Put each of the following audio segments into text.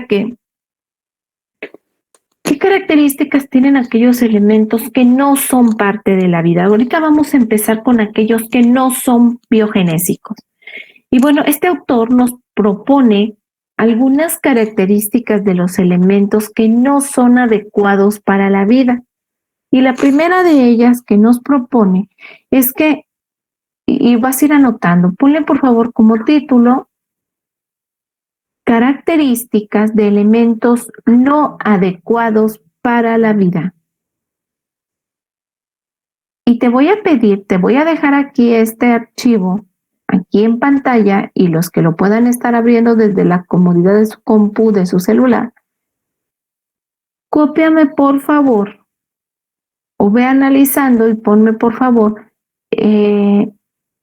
¿qué características tienen aquellos elementos que no son parte de la vida? Ahorita vamos a empezar con aquellos que no son biogenésicos. Y bueno, este autor nos propone algunas características de los elementos que no son adecuados para la vida. Y la primera de ellas que nos propone es que, y vas a ir anotando, ponle por favor como título, características de elementos no adecuados para la vida. Y te voy a pedir, te voy a dejar aquí este archivo, aquí en pantalla, y los que lo puedan estar abriendo desde la comodidad de su compu, de su celular, cópiame por favor, o ve analizando y ponme por favor,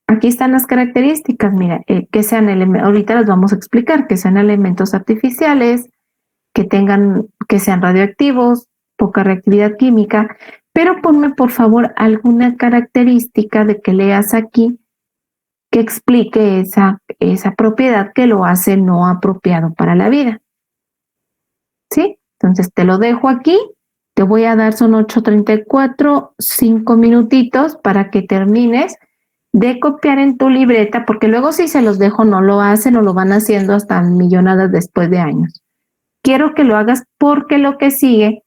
aquí están las características, mira, que sean elementos, ahorita las vamos a explicar, que sean elementos artificiales, que sean radioactivos, poca reactividad química, pero ponme por favor alguna característica de que leas aquí que explique esa propiedad que lo hace no apropiado para la vida. ¿Sí? Entonces te lo dejo aquí, te voy a dar, son 8:34, 5 minutitos para que termines de copiar en tu libreta, porque luego si se los dejo no lo hacen o lo van haciendo hasta millonadas después de años. Quiero que lo hagas porque lo que sigue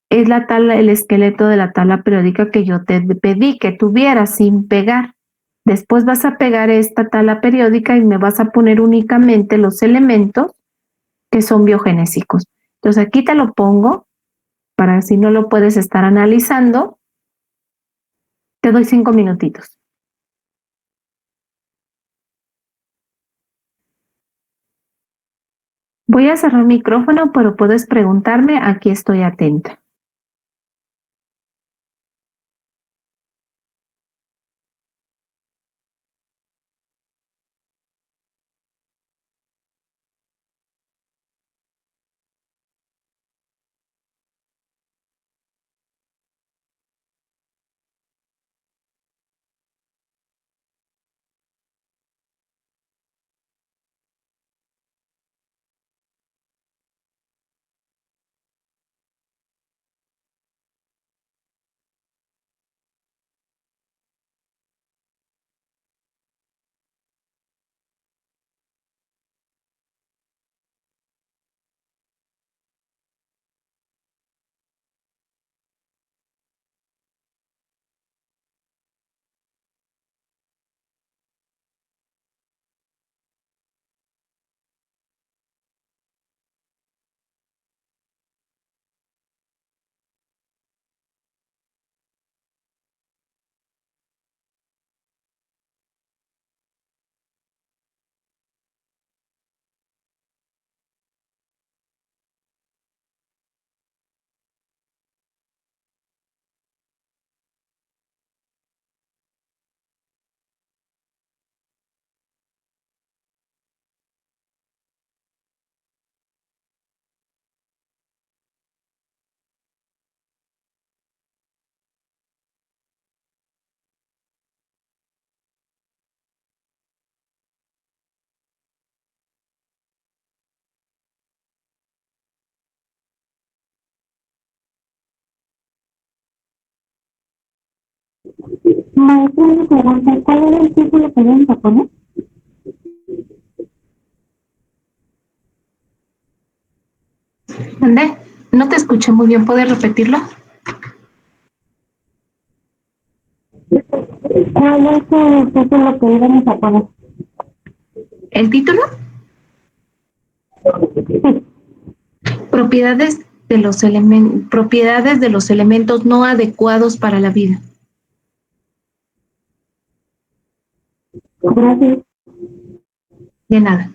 es el esqueleto de la tabla periódica que yo te pedí que tuvieras sin pegar. Después vas a pegar esta tabla periódica y me vas a poner únicamente los elementos que son biogenésicos. Entonces aquí te lo pongo para si no lo puedes estar analizando. Te doy 5 minutitos. Voy a cerrar micrófono, pero puedes preguntarme, aquí estoy atenta. Maestra, me pregunta, ¿cuál era el título que deben poner? ¿Dónde? No te escuché muy bien, ¿puedes repetirlo? ¿Cuál es el título que debemos poner? ¿El título? Sí. Propiedades de los elementos no adecuados para la vida. Gracias. De nada.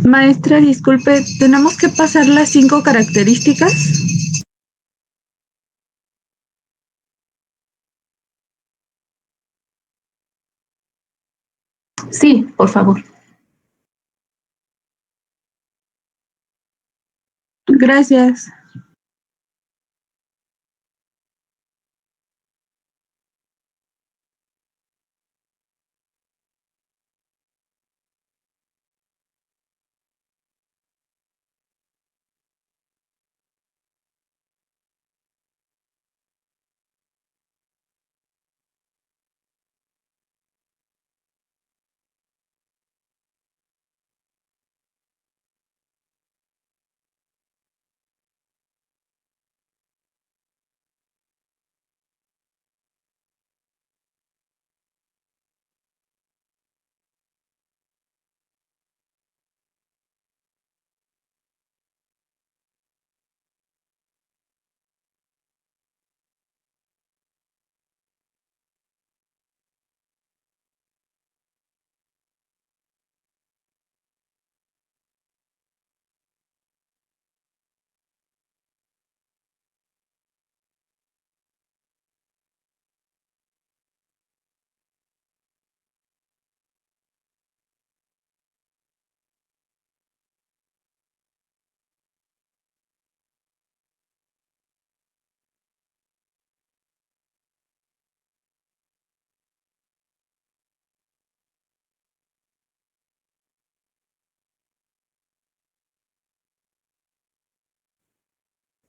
Maestra, disculpe, ¿tenemos que pasar las 5 características? Sí, por favor. Gracias.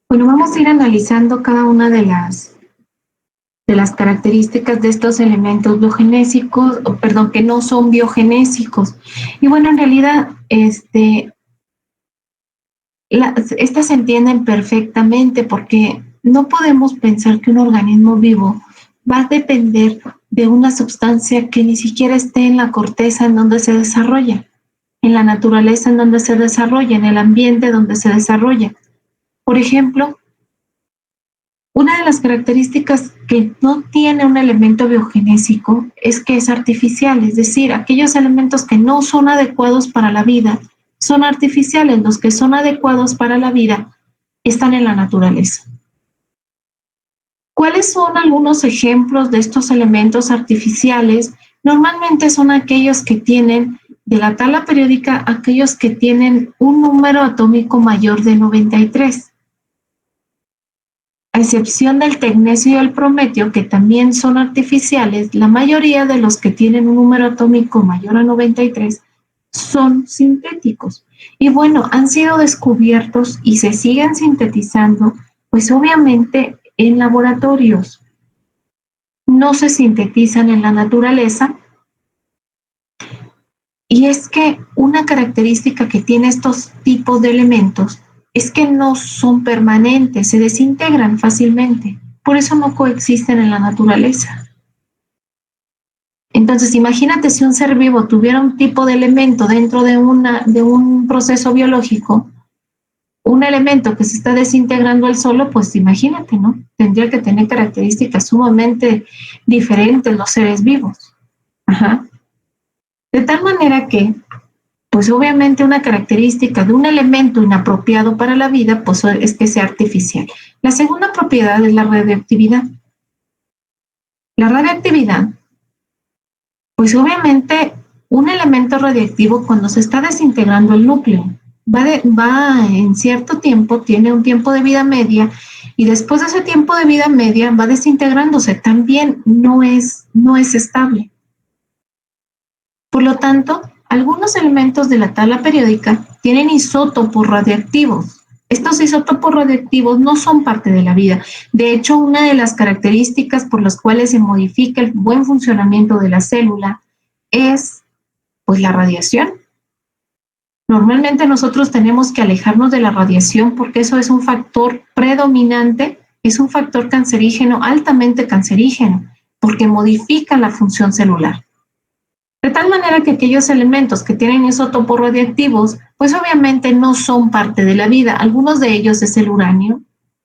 Bueno, vamos a ir analizando cada una de las características de estos elementos biogenésicos, o, perdón, que no son biogenésicos. Y bueno, en realidad, estas se entienden perfectamente porque no podemos pensar que un organismo vivo va a depender de una sustancia que ni siquiera esté en la corteza en donde se desarrolla, en la naturaleza en donde se desarrolla, en el ambiente donde se desarrolla. Por ejemplo, una de las características que no tiene un elemento biogenésico es que es artificial, es decir, aquellos elementos que no son adecuados para la vida son artificiales, los que son adecuados para la vida están en la naturaleza. ¿Cuáles son algunos ejemplos de estos elementos artificiales? Normalmente son aquellos que tienen de la tabla periódica, aquellos que tienen un número atómico mayor de 93. A excepción del tecnecio y el prometio, que también son artificiales, la mayoría de los que tienen un número atómico mayor a 93 son sintéticos. Y bueno, han sido descubiertos y se siguen sintetizando, pues obviamente en laboratorios. No se sintetizan en la naturaleza. Y es que una característica que tiene estos tipos de elementos es que no son permanentes, se desintegran fácilmente. Por eso no coexisten en la naturaleza. Entonces, imagínate si un ser vivo tuviera un tipo de elemento dentro de un proceso biológico, un elemento que se está desintegrando él solo, pues imagínate, ¿no? Tendría que tener características sumamente diferentes los seres vivos. Ajá. De tal manera que pues obviamente una característica de un elemento inapropiado para la vida, pues es que sea artificial. La segunda propiedad es la radioactividad. La radioactividad, pues obviamente un elemento radiactivo cuando se está desintegrando el núcleo, va en cierto tiempo, tiene un tiempo de vida media, y después de ese tiempo de vida media va desintegrándose, también no es estable. Por lo tanto, algunos elementos de la tabla periódica tienen isótopos radiactivos. Estos isótopos radiactivos no son parte de la vida. De hecho, una de las características por las cuales se modifica el buen funcionamiento de la célula es, pues, la radiación. Normalmente nosotros tenemos que alejarnos de la radiación porque eso es un factor predominante, es un factor cancerígeno, altamente cancerígeno, porque modifica la función celular. De tal manera que aquellos elementos que tienen isótopos radiactivos, pues obviamente no son parte de la vida. Algunos de ellos es el uranio,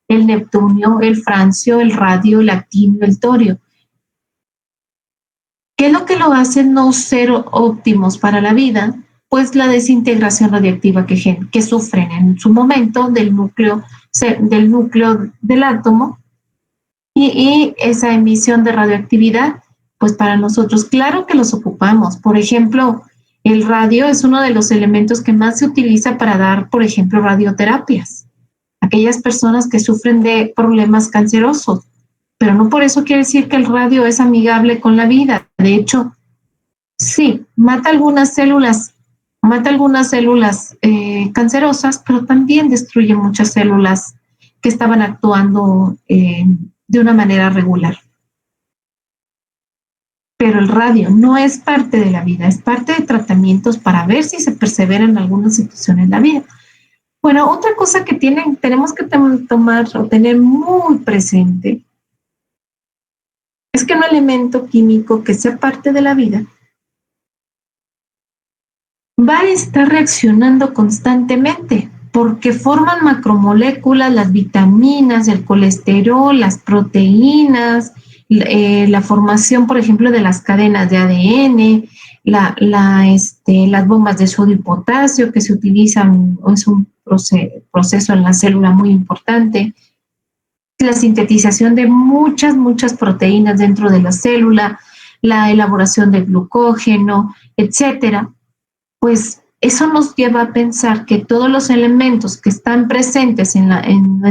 el neptunio, el francio, el radio, el actinio, el torio. ¿Qué es lo que lo hace no ser óptimos para la vida? pues la desintegración radiactiva que sufren en su momento del núcleo del átomo y esa emisión de radioactividad, pues para nosotros, claro que los ocupamos. Por ejemplo, el radio es uno de los elementos que más se utiliza para dar, por ejemplo, radioterapias. Aquellas personas que sufren de problemas cancerosos, pero no por eso quiere decir que el radio es amigable con la vida. De hecho, sí, mata algunas células cancerosas, pero también destruye muchas células que estaban actuando de una manera regular. Pero el radio no es parte de la vida, es parte de tratamientos para ver si se persevera en alguna situación en la vida. Bueno, otra cosa que tenemos que tomar o tener muy presente es que un elemento químico que sea parte de la vida va a estar reaccionando constantemente porque forman macromoléculas, las vitaminas, el colesterol, las proteínas, la formación, por ejemplo, de las cadenas de ADN, las bombas de sodio y potasio que se utilizan, es un proceso en la célula muy importante, la sintetización de muchas proteínas dentro de la célula, la elaboración de glucógeno, etcétera. Pues eso nos lleva a pensar que todos los elementos que están presentes en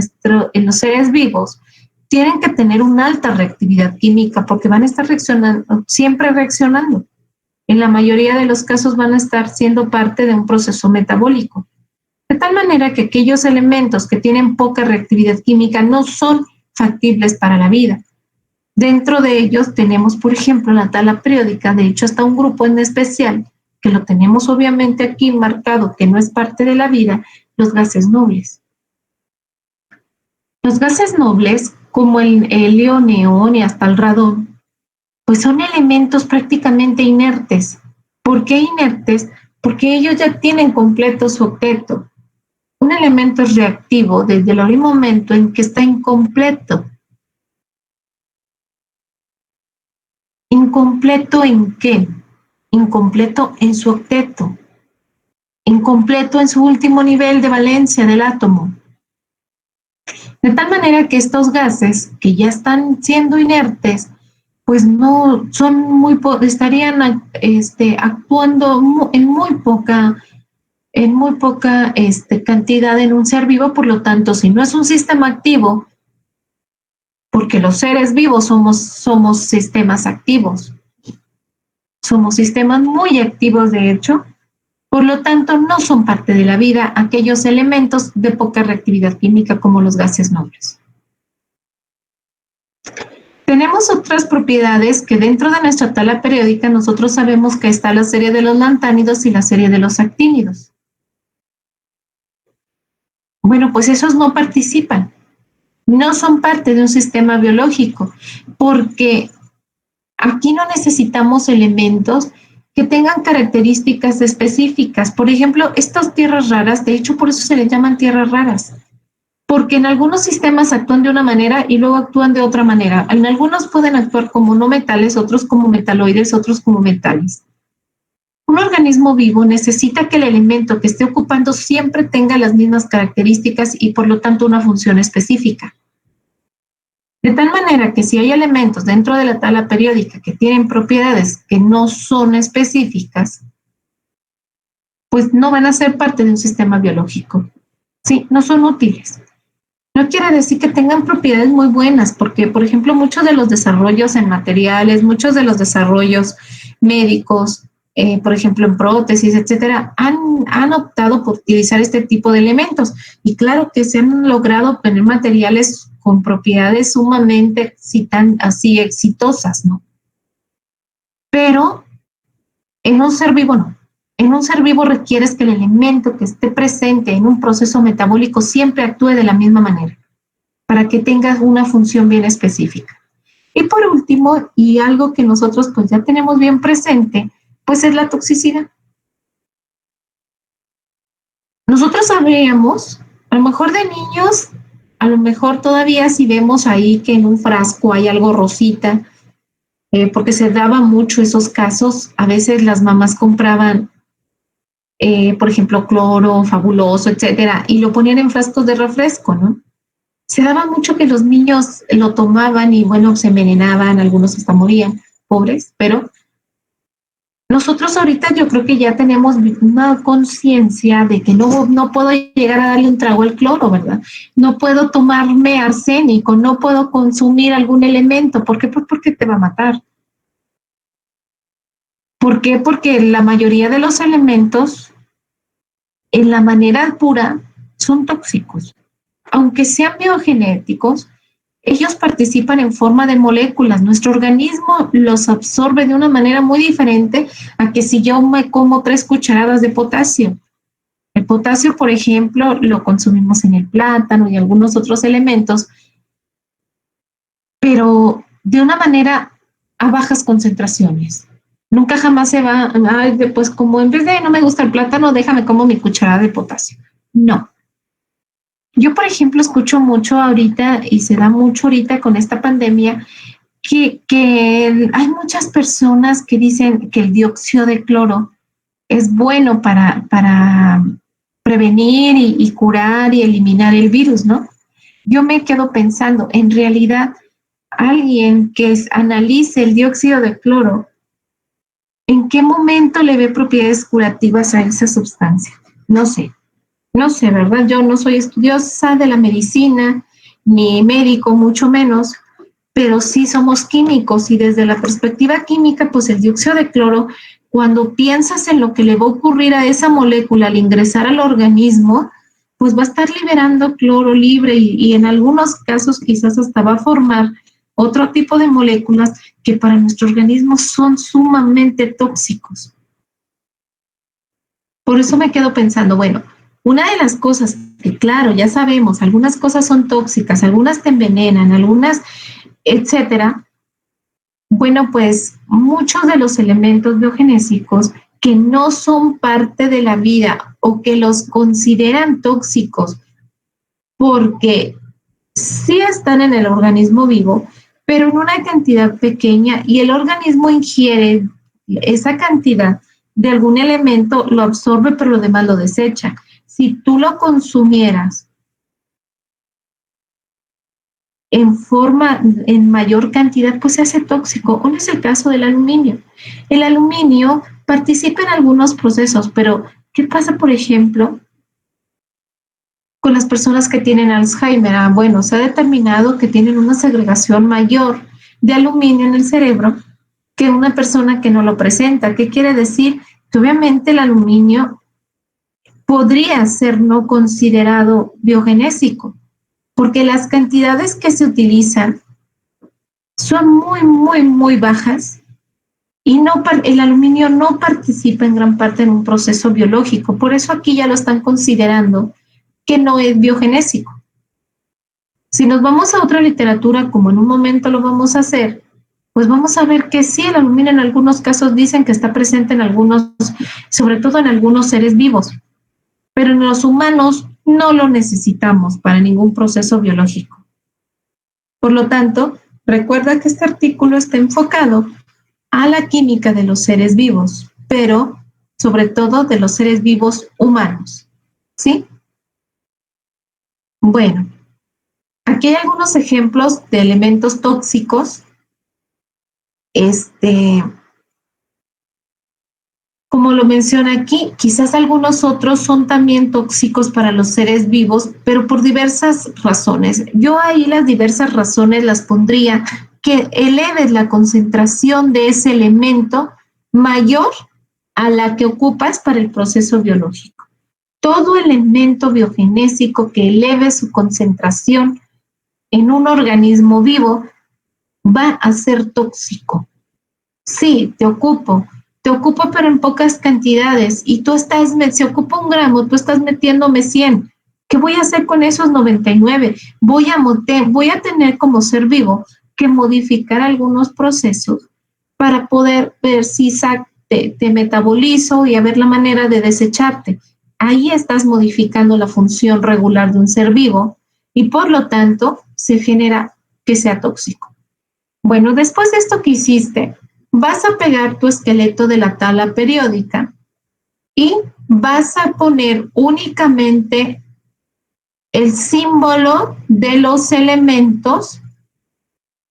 los seres vivos tienen que tener una alta reactividad química porque van a estar siempre reaccionando. En la mayoría de los casos van a estar siendo parte de un proceso metabólico. De tal manera que aquellos elementos que tienen poca reactividad química no son factibles para la vida. Dentro de ellos tenemos, por ejemplo, la tabla periódica, de hecho hasta un grupo en especial, que lo tenemos obviamente aquí marcado, que no es parte de la vida, los gases nobles. Los gases nobles, como el helio, neón y hasta el radón, pues son elementos prácticamente inertes. ¿Por qué inertes? Porque ellos ya tienen completo su octeto. Un elemento es reactivo desde el momento en que está incompleto. ¿Incompleto en qué? Incompleto en su octeto. Incompleto en su último nivel de valencia del átomo. De tal manera que estos gases que ya están siendo inertes, pues no son estarían actuando en muy poca cantidad en un ser vivo. Por lo tanto, si no es un sistema activo, porque los seres vivos somos sistemas activos, somos sistemas muy activos de hecho, por lo tanto no son parte de la vida aquellos elementos de poca reactividad química como los gases nobles. Tenemos otras propiedades que dentro de nuestra tabla periódica nosotros sabemos que está la serie de los lantánidos y la serie de los actínidos. Bueno, pues esos no participan, no son parte de un sistema biológico, porque aquí no necesitamos elementos que tengan características específicas. Por ejemplo, estas tierras raras, de hecho por eso se les llaman tierras raras, porque en algunos sistemas actúan de una manera y luego actúan de otra manera. En algunos pueden actuar como no metales, otros como metaloides, otros como metales. Un organismo vivo necesita que el elemento que esté ocupando siempre tenga las mismas características y por lo tanto una función específica. De tal manera que si hay elementos dentro de la tabla periódica que tienen propiedades que no son específicas, pues no van a ser parte de un sistema biológico. Sí, no son útiles. No quiere decir que tengan propiedades muy buenas, porque, por ejemplo, muchos de los desarrollos en materiales, muchos de los desarrollos médicos, por ejemplo, en prótesis, etcétera, han optado por utilizar este tipo de elementos. Y claro que se han logrado obtener materiales con propiedades sumamente así exitosas, ¿no? Pero en un ser vivo no. En un ser vivo requieres que el elemento que esté presente en un proceso metabólico siempre actúe de la misma manera, para que tengas una función bien específica. Y por último, y algo que nosotros pues ya tenemos bien presente, pues es la toxicidad. Nosotros sabríamos, a lo mejor de niños, a lo mejor todavía si vemos ahí que en un frasco hay algo rosita, porque se daba mucho esos casos, a veces las mamás compraban por ejemplo, cloro, fabuloso, etcétera, y lo ponían en frascos de refresco, ¿no? Se daba mucho que los niños lo tomaban y bueno, se envenenaban, algunos hasta morían, pobres, pero nosotros ahorita yo creo que ya tenemos una conciencia de que no puedo llegar a darle un trago al cloro, ¿verdad? No puedo tomarme arsénico, no puedo consumir algún elemento. ¿Por qué? Pues porque te va a matar. ¿Por qué? Porque la mayoría de los elementos, en la manera pura, son tóxicos. Aunque sean biogenéticos, ellos participan en forma de moléculas. Nuestro organismo los absorbe de una manera muy diferente a que si yo me como 3 cucharadas de potasio. El potasio, por ejemplo, lo consumimos en el plátano y algunos otros elementos, pero de una manera a bajas concentraciones. Nunca jamás se va, ay, pues como en vez de no me gusta el plátano, déjame como mi cucharada de potasio. No. Yo, por ejemplo, escucho mucho ahorita y se da mucho ahorita con esta pandemia que hay muchas personas que dicen que el dióxido de cloro es bueno para prevenir y curar y eliminar el virus, ¿no? Yo me quedo pensando, en realidad, alguien que analice el dióxido de cloro, ¿en qué momento le ve propiedades curativas a esa sustancia? No sé, no sé, ¿verdad? Yo no soy estudiosa de la medicina, ni médico, mucho menos, pero sí somos químicos y desde la perspectiva química, pues el dióxido de cloro, cuando piensas en lo que le va a ocurrir a esa molécula al ingresar al organismo, pues va a estar liberando cloro libre y en algunos casos quizás hasta va a formar otro tipo de moléculas que para nuestro organismo son sumamente tóxicos. Por eso me quedo pensando, bueno, una de las cosas que claro, ya sabemos, algunas cosas son tóxicas, algunas te envenenan, algunas, etcétera. Bueno, pues muchos de los elementos biogenésicos que no son parte de la vida o que los consideran tóxicos porque sí están en el organismo vivo, pero en una cantidad pequeña y el organismo ingiere esa cantidad de algún elemento, lo absorbe, pero lo demás lo desecha. Si tú lo consumieras en mayor cantidad, pues se hace tóxico. ¿Cuál es el caso del aluminio? El aluminio participa en algunos procesos, pero ¿qué pasa, por ejemplo, con las personas que tienen Alzheimer? Bueno, se ha determinado que tienen una segregación mayor de aluminio en el cerebro que una persona que no lo presenta. ¿Qué quiere decir? Que obviamente el aluminio podría ser no considerado biogenésico, porque las cantidades que se utilizan son muy, muy, muy bajas y el aluminio no participa en gran parte en un proceso biológico. Por eso aquí ya lo están considerando que no es biogenésico. Si nos vamos a otra literatura, como en un momento lo vamos a hacer, pues vamos a ver que sí, el aluminio en algunos casos dicen que está presente en algunos, sobre todo en algunos seres vivos, pero en los humanos no lo necesitamos para ningún proceso biológico. Por lo tanto, recuerda que este artículo está enfocado a la química de los seres vivos, pero sobre todo de los seres vivos humanos. ¿Sí? Bueno, aquí hay algunos ejemplos de elementos tóxicos. Como lo menciona aquí, quizás algunos otros son también tóxicos para los seres vivos, pero por diversas razones. Yo ahí las diversas razones las pondría que eleves la concentración de ese elemento mayor a la que ocupas para el proceso biológico. Todo elemento biogenésico que eleve su concentración en un organismo vivo va a ser tóxico. Sí, te ocupo, pero en pocas cantidades y tú estás, si ocupo 1 gramo, tú estás metiéndome 100. ¿Qué voy a hacer con esos 99? Voy a tener como ser vivo que modificar algunos procesos para poder ver si te metabolizo y a ver la manera de desecharte. Ahí estás modificando la función regular de un ser vivo y por lo tanto se genera que sea tóxico. Bueno, después de esto que hiciste, vas a pegar tu esqueleto de la tabla periódica y vas a poner únicamente el símbolo de los elementos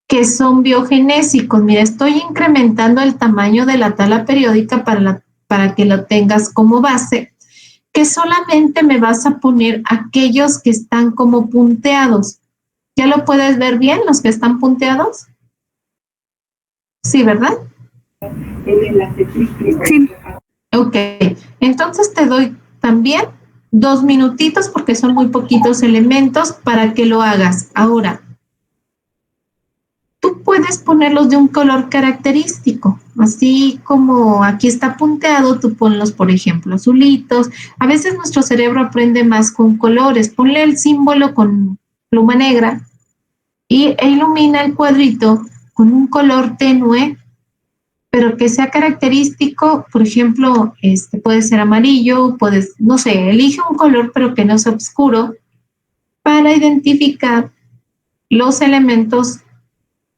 que son biogenésicos. Mira, estoy incrementando el tamaño de la tabla periódica para que lo tengas como base, que solamente me vas a poner aquellos que están como punteados. ¿Ya lo puedes ver bien, los que están punteados? Sí, ¿verdad? Sí. Ok, entonces te doy también 2 minutitos porque son muy poquitos elementos para que lo hagas. Ahora, tú puedes ponerlos de un color característico, así como aquí está punteado, tú ponlos, por ejemplo, azulitos. A veces nuestro cerebro aprende más con colores. Ponle el símbolo con pluma negra e ilumina el cuadrito con un color tenue, pero que sea característico. Por ejemplo, puede ser amarillo, puedes, no sé, elige un color, pero que no sea oscuro, para identificar los elementos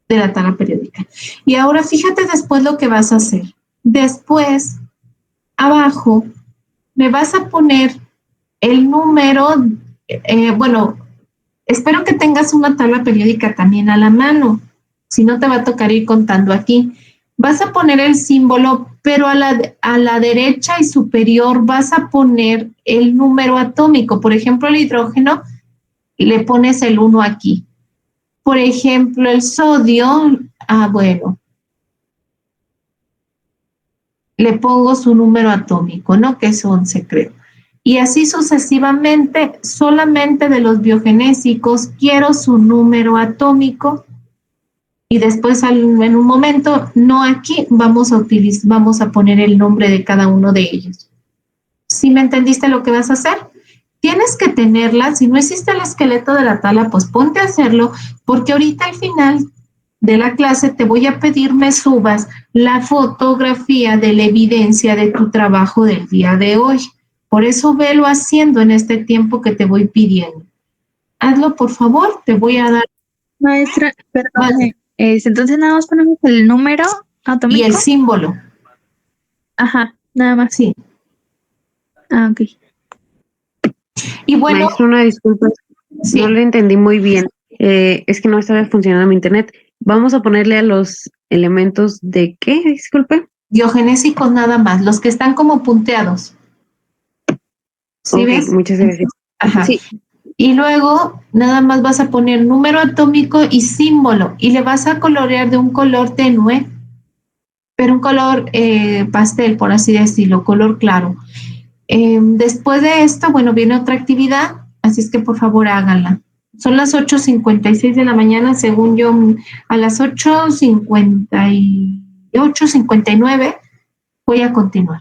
de la tabla periódica. Y ahora fíjate después lo que vas a hacer. Después, abajo, me vas a poner el número, bueno, espero que tengas una tabla periódica también a la mano, si no te va a tocar ir contando aquí. Vas a poner el símbolo, pero a la derecha y superior vas a poner el número atómico. Por ejemplo, el hidrógeno, le pones el 1 aquí. Por ejemplo, el sodio, bueno, le pongo su número atómico, ¿no? Que es 11, creo. Y así sucesivamente, solamente de los biogenésicos quiero su número atómico y después en un momento, no aquí, vamos a poner el nombre de cada uno de ellos. ¿Sí me entendiste lo que vas a hacer? Tienes que tenerla, si no hiciste el esqueleto de la tabla, pues ponte a hacerlo, porque ahorita al final de la clase te voy a pedir me subas la fotografía de la evidencia de tu trabajo del día de hoy. Por eso velo haciendo en este tiempo que te voy pidiendo. Hazlo, por favor, te voy a dar. Maestra, Más. perdón. Entonces nada más ponemos el número Y el atómico. símbolo, Ajá, nada más. sí. Ah, ok. Y bueno, Maestro, una disculpa, no sí, le entendí muy bien. Es que no estaba funcionando mi internet. Vamos a ponerle a los elementos de qué, disculpe. biogenésicos nada más, los que están como punteados. ¿Sí Ok, ves? muchas gracias. Ajá. Sí, Y luego nada más vas a poner número atómico y símbolo y le vas a colorear de un color tenue, pero un color pastel, por así decirlo, color claro. Después de esto, bueno, viene otra actividad, así es que por favor háganla. Son las 8:56 de la mañana, según yo, a las 8:58, 59 voy a continuar.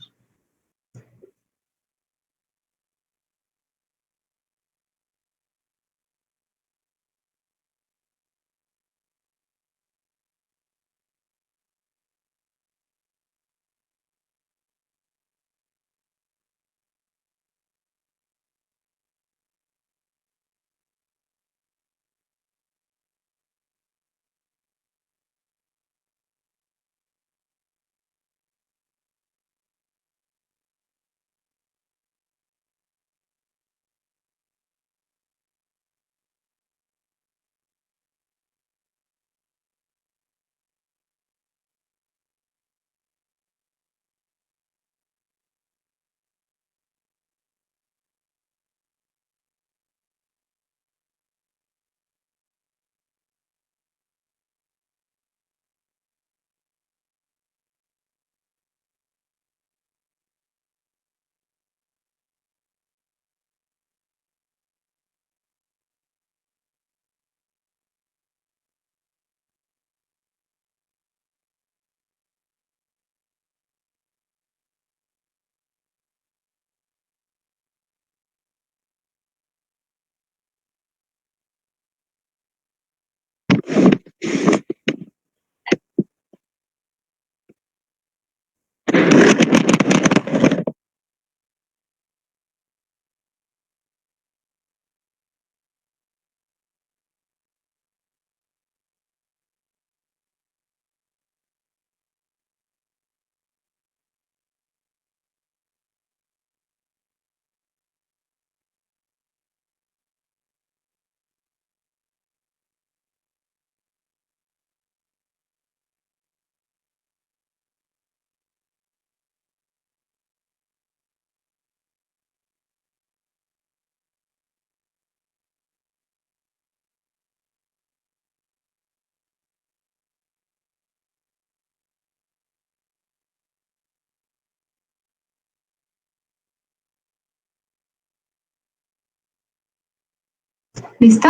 ¿Listo?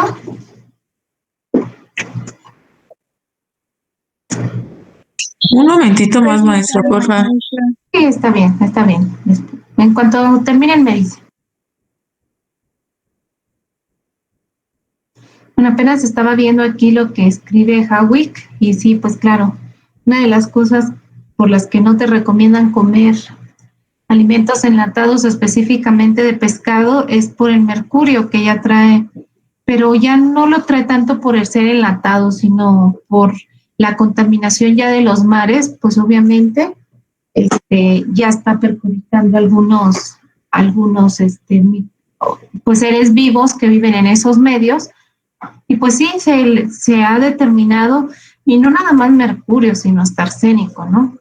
Un momentito más, maestra, por favor. Sí, está bien, está bien. En cuanto terminen, me dice. Bueno, apenas estaba viendo aquí lo que escribe Hawick y sí, pues claro, una de las cosas por las que no te recomiendan comer alimentos enlatados específicamente de pescado es por el mercurio que ya trae, pero ya no lo trae tanto por el ser enlatado, sino por la contaminación ya de los mares, pues obviamente ya está perjudicando pues seres vivos que viven en esos medios. Y pues sí, se ha determinado, y no nada más mercurio, sino hasta arsénico, ¿no?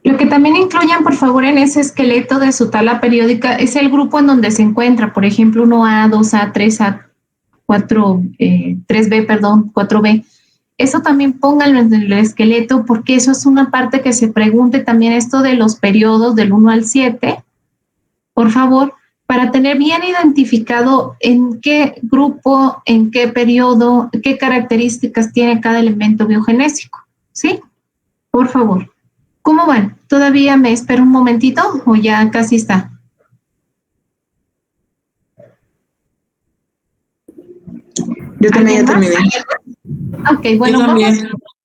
Lo que también incluyan, por favor, en ese esqueleto de su tabla periódica es el grupo en donde se encuentra, por ejemplo, 1A, 2A, 3A, 4, 3B, perdón, 4B. Eso también pónganlo en el esqueleto porque eso es una parte que se pregunte también esto de los periodos del 1 al 7, por favor, para tener bien identificado en qué grupo, en qué periodo, qué características tiene cada elemento biogenésico. ¿Sí? Por favor. ¿Cómo van? ¿Todavía me espero un momentito o ya casi está? Yo también ya terminé. Ok, bueno,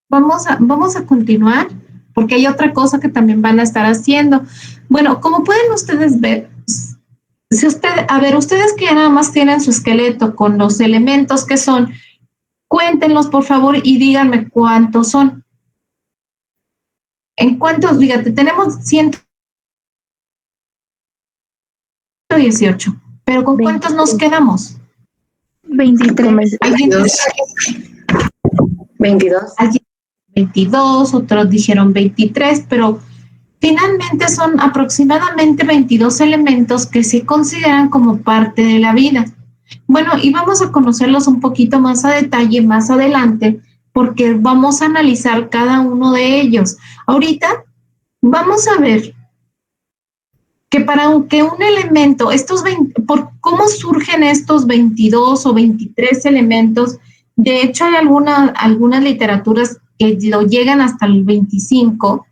vamos a continuar porque hay otra cosa que también van a estar haciendo. Bueno, como pueden ustedes ver, si ustedes que nada más tienen su esqueleto con los elementos que son, cuéntenlos por favor y díganme cuántos son. ¿En cuántos? Fíjate, tenemos 118, pero ¿con cuántos nos quedamos? 23. 22. 22, otros dijeron 23, pero finalmente son aproximadamente 22 elementos que se consideran como parte de la vida. Bueno, y vamos a conocerlos un poquito más a detalle más adelante, porque vamos a analizar cada uno de ellos. Ahorita vamos a ver que para que un elemento, por cómo surgen estos 22 o 23 elementos, de hecho hay algunas literaturas que lo llegan hasta el 25.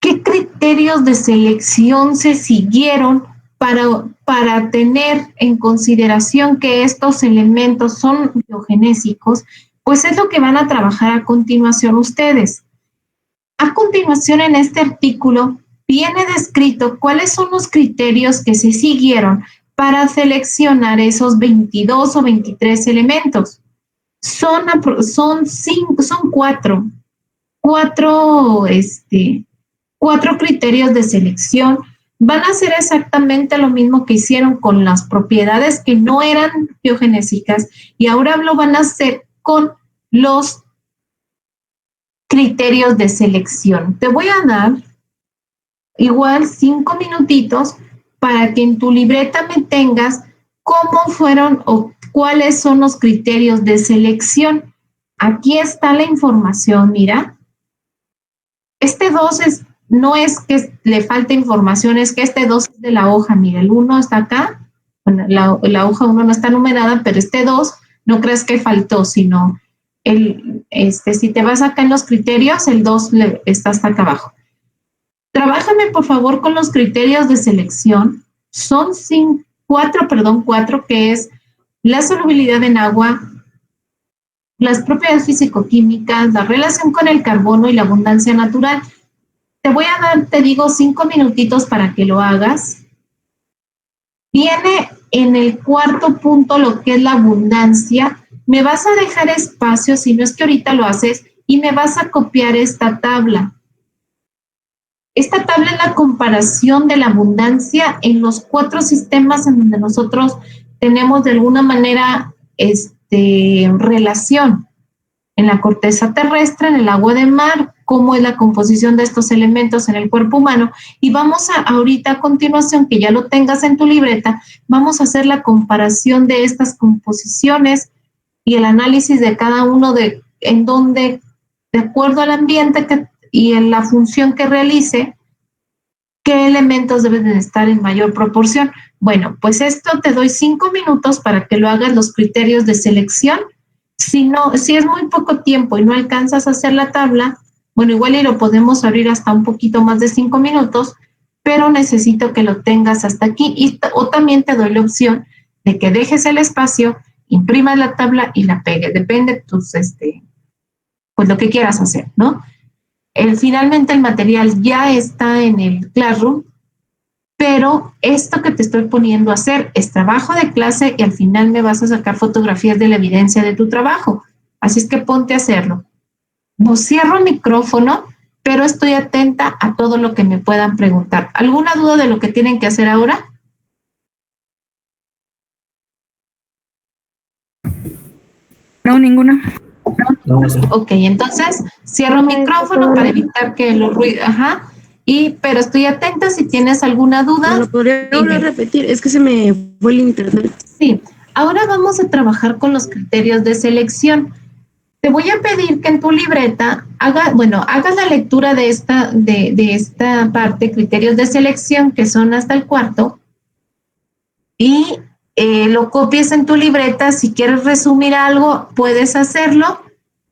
¿Qué criterios de selección se siguieron para tener en consideración que estos elementos son biogenésicos? Pues es lo que van a trabajar a continuación ustedes. A continuación, en este artículo viene descrito cuáles son los criterios que se siguieron para seleccionar esos 22 o 23 elementos. Son cuatro criterios de selección. Van a hacer exactamente lo mismo que hicieron con las propiedades que no eran biogenésicas y ahora lo van a hacer con los criterios de selección. Te voy a dar igual 5 minutitos para que en tu libreta me tengas cómo fueron o cuáles son los criterios de selección. Aquí está la información, mira. Este 2 no es que le falte información, es que este 2 es de la hoja, mira, el 1 está acá, bueno, la hoja 1 no está numerada, pero este 2 no crees que faltó, sino si te vas acá en los criterios, el 2 está hasta acá abajo. Trabájame por favor con los criterios de selección. Son cuatro, que es la solubilidad en agua, las propiedades físico-químicas, la relación con el carbono y la abundancia natural. Te voy a dar, te digo, 5 minutitos para que lo hagas. Viene en el cuarto punto lo que es la abundancia. Me vas a dejar espacio, si no es que ahorita lo haces, y me vas a copiar esta tabla. Esta tabla es la comparación de la abundancia en los 4 sistemas en donde nosotros tenemos de alguna manera relación. En la corteza terrestre, en el agua de mar, cómo es la composición de estos elementos en el cuerpo humano. Y vamos ahorita a continuación, que ya lo tengas en tu libreta, vamos a hacer la comparación de estas composiciones y el análisis de cada uno en donde, de acuerdo al ambiente y en la función que realice, qué elementos deben de estar en mayor proporción. Bueno, pues esto te doy 5 minutos para que lo hagas los criterios de selección. Si es muy poco tiempo y no alcanzas a hacer la tabla, bueno, igual y lo podemos abrir hasta un poquito más de 5 minutos, pero necesito que lo tengas hasta aquí o también te doy la opción de que dejes el espacio, imprimas la tabla y la pegues. Depende de pues lo que quieras hacer, ¿no? Finalmente el material ya está en el Classroom, pero esto que te estoy poniendo a hacer es trabajo de clase y al final me vas a sacar fotografías de la evidencia de tu trabajo. Así es que ponte a hacerlo. No cierro el micrófono, pero estoy atenta a todo lo que me puedan preguntar. ¿Alguna duda de lo que tienen que hacer ahora? No, ninguna. Ok, entonces cierro el micrófono para evitar que los ruidos... Ajá. Pero estoy atenta si tienes alguna duda. ¿Me lo podría volver a repetir? Es que se me fue el internet. Sí, ahora vamos a trabajar con los criterios de selección. Te voy a pedir que en tu libreta hagas la lectura de esta parte, criterios de selección, que son hasta el cuarto, y lo copies en tu libreta. Si quieres resumir algo, puedes hacerlo,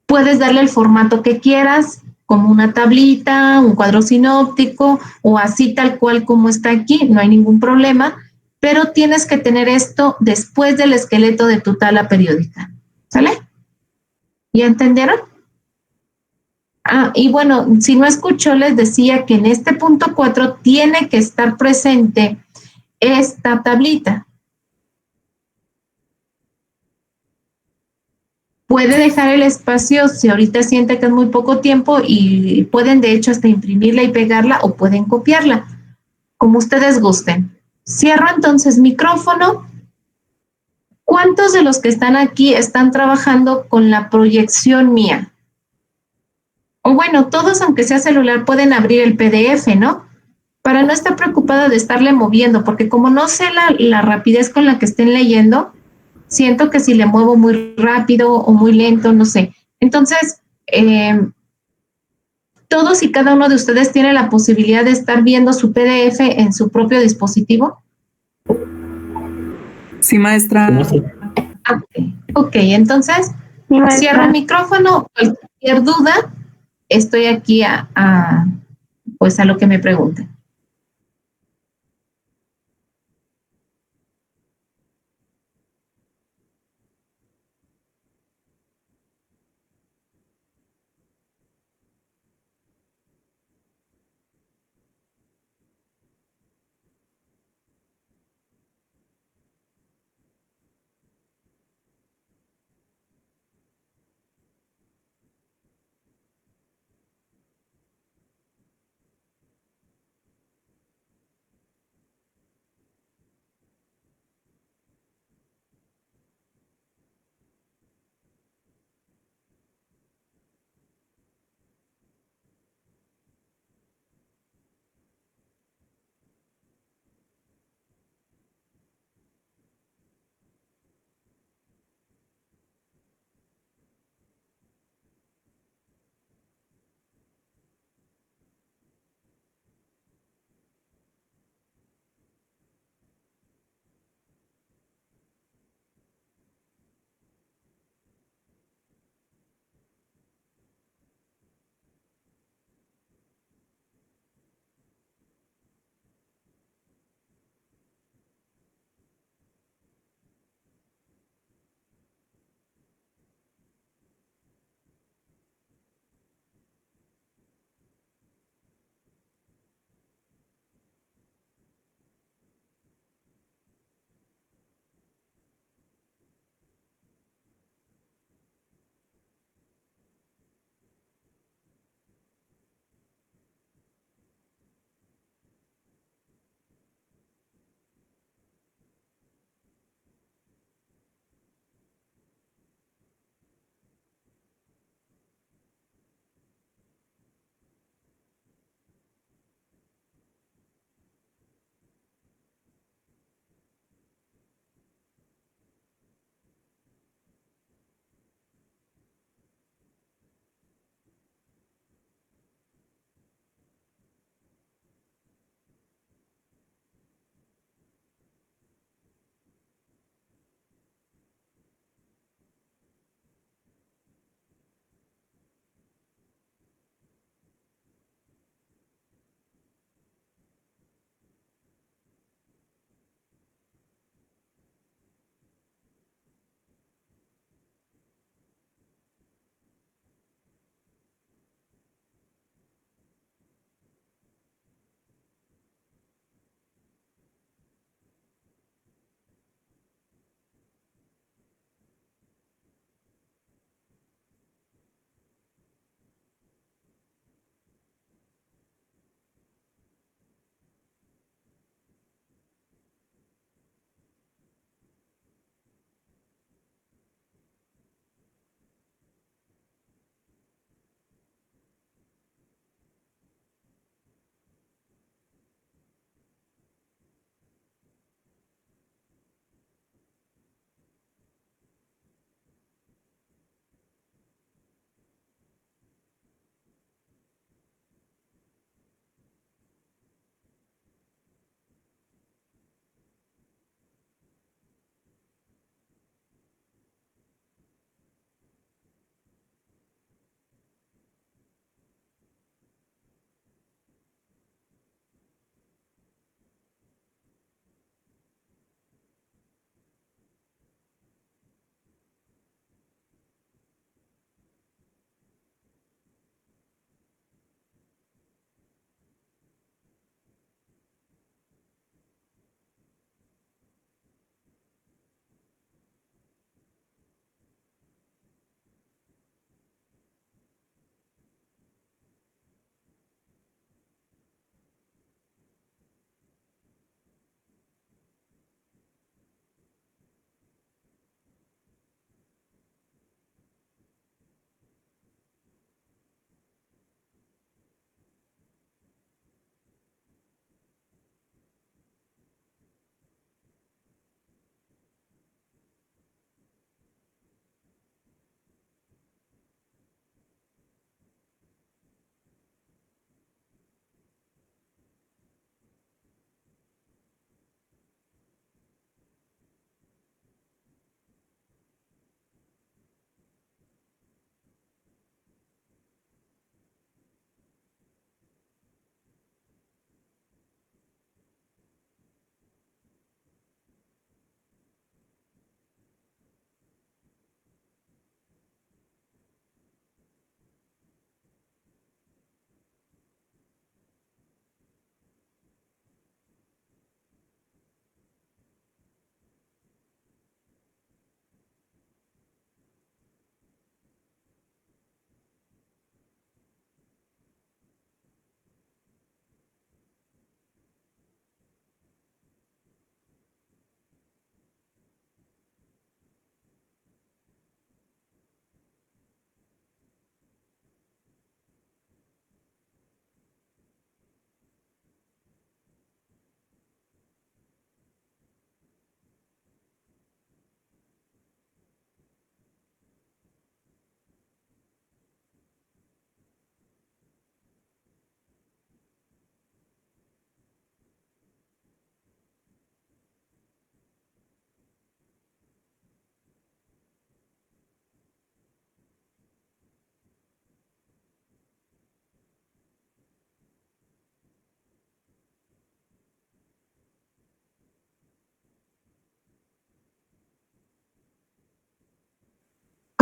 puedes darle el formato que quieras, como una tablita, un cuadro sinóptico o así tal cual como está aquí, no hay ningún problema, pero tienes que tener esto después del esqueleto de tu tabla periódica. ¿Sale? ¿Ya entendieron? Ah, y bueno, si no escuchó, les decía que en este punto 4 tiene que estar presente esta tablita. Puede dejar el espacio si ahorita siente que es muy poco tiempo y pueden de hecho hasta imprimirla y pegarla o pueden copiarla, como ustedes gusten. Cierro entonces micrófono. ¿Cuántos de los que están aquí están trabajando con la proyección mía? O bueno, todos, aunque sea celular, pueden abrir el PDF, ¿no? Para no estar preocupada de estarle moviendo, porque como no sé la rapidez con la que estén leyendo, siento que si le muevo muy rápido o muy lento, no sé. Entonces, todos y cada uno de ustedes tiene la posibilidad de estar viendo su PDF en su propio dispositivo. Sí, maestra. Ok, entonces cierro el micrófono. Cualquier duda, estoy aquí pues a lo que me pregunten.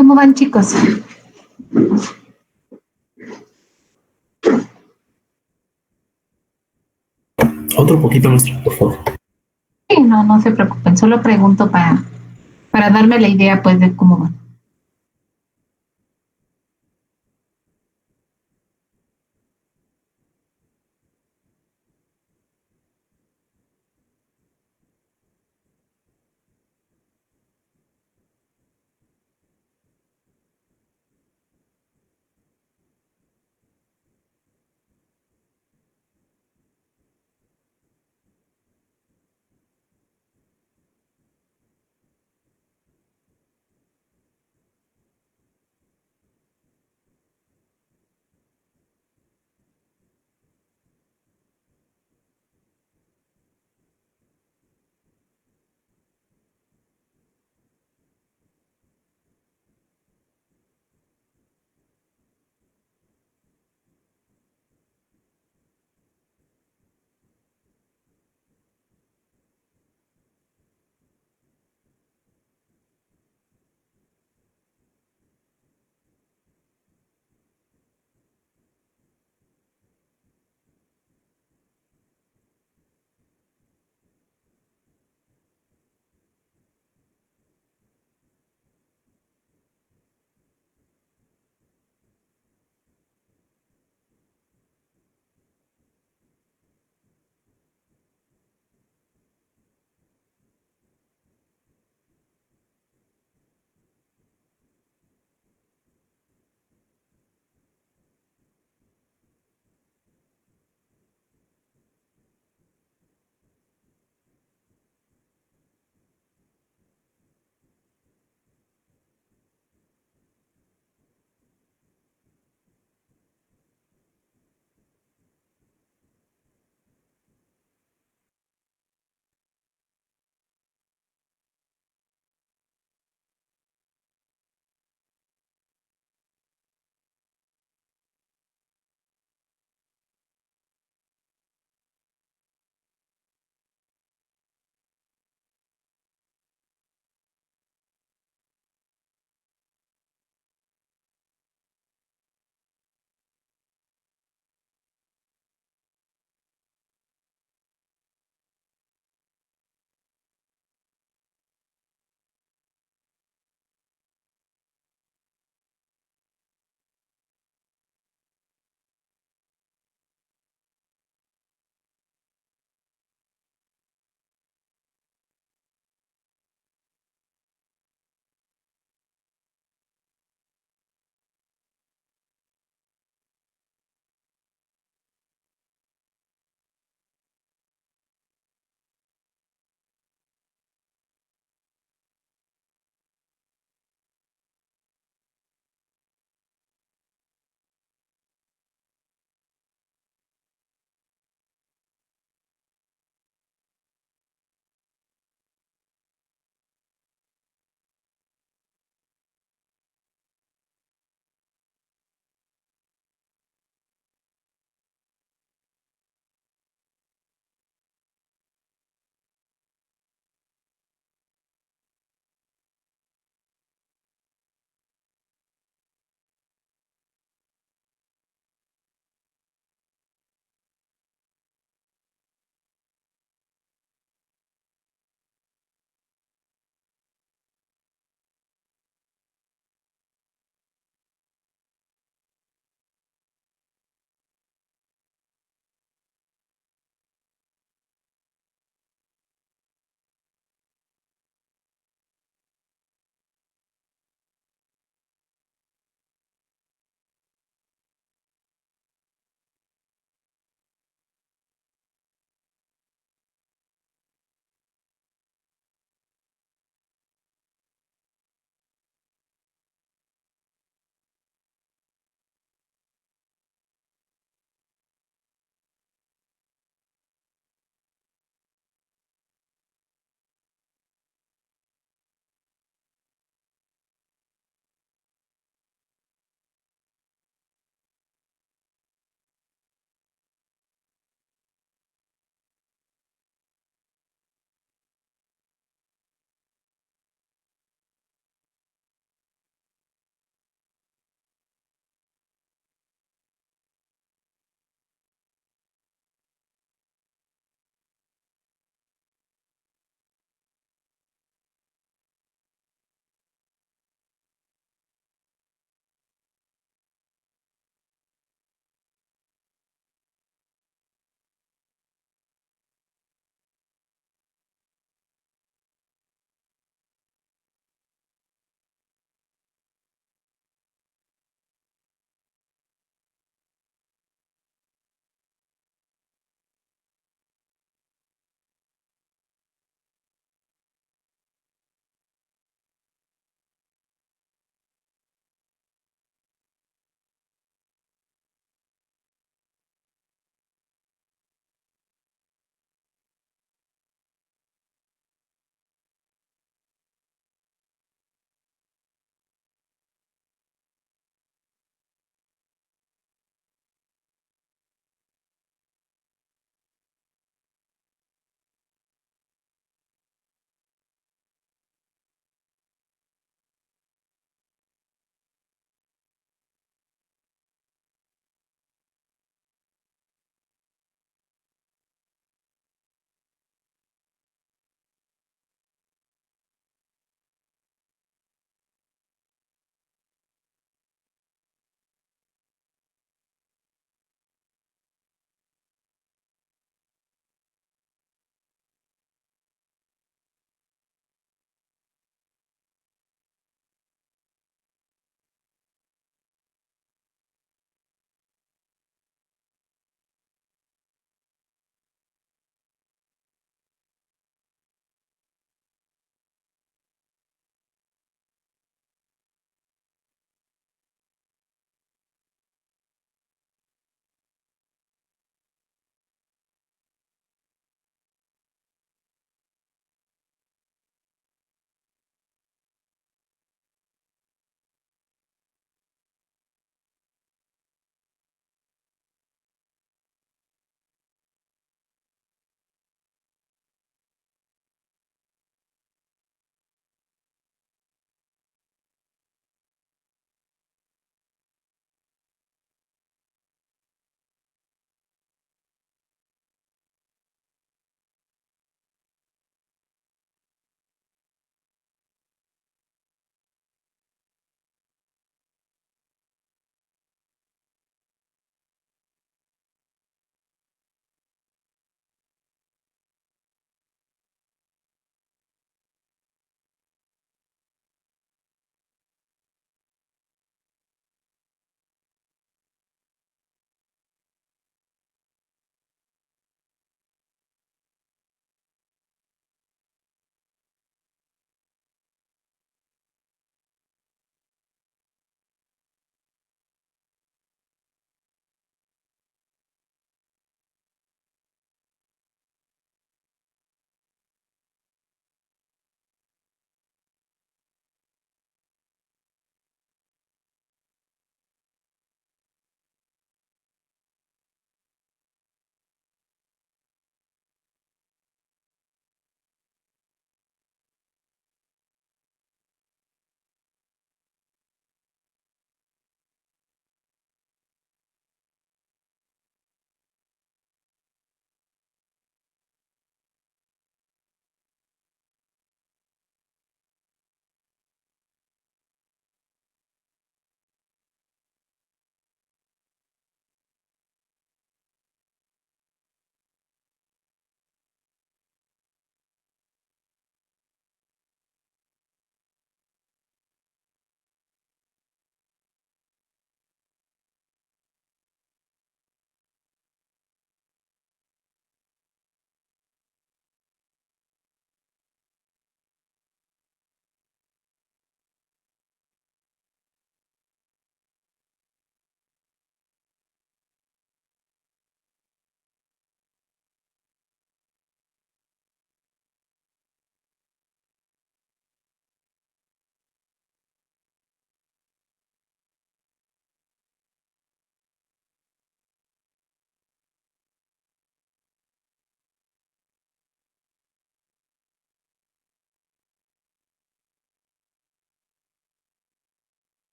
¿Cómo van, chicos? Otro poquito, maestra, por favor. Sí, no, no se preocupen, solo pregunto para darme la idea, pues, de cómo van.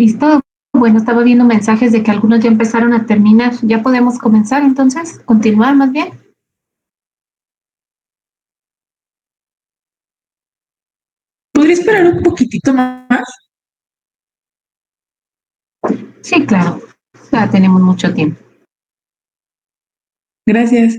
¿Listo? Bueno, estaba viendo mensajes de que algunos ya empezaron a terminar. ¿Ya podemos comenzar entonces? ¿Continuar más bien? ¿Podría esperar un poquitito más? Sí, claro. Ya tenemos mucho tiempo. Gracias.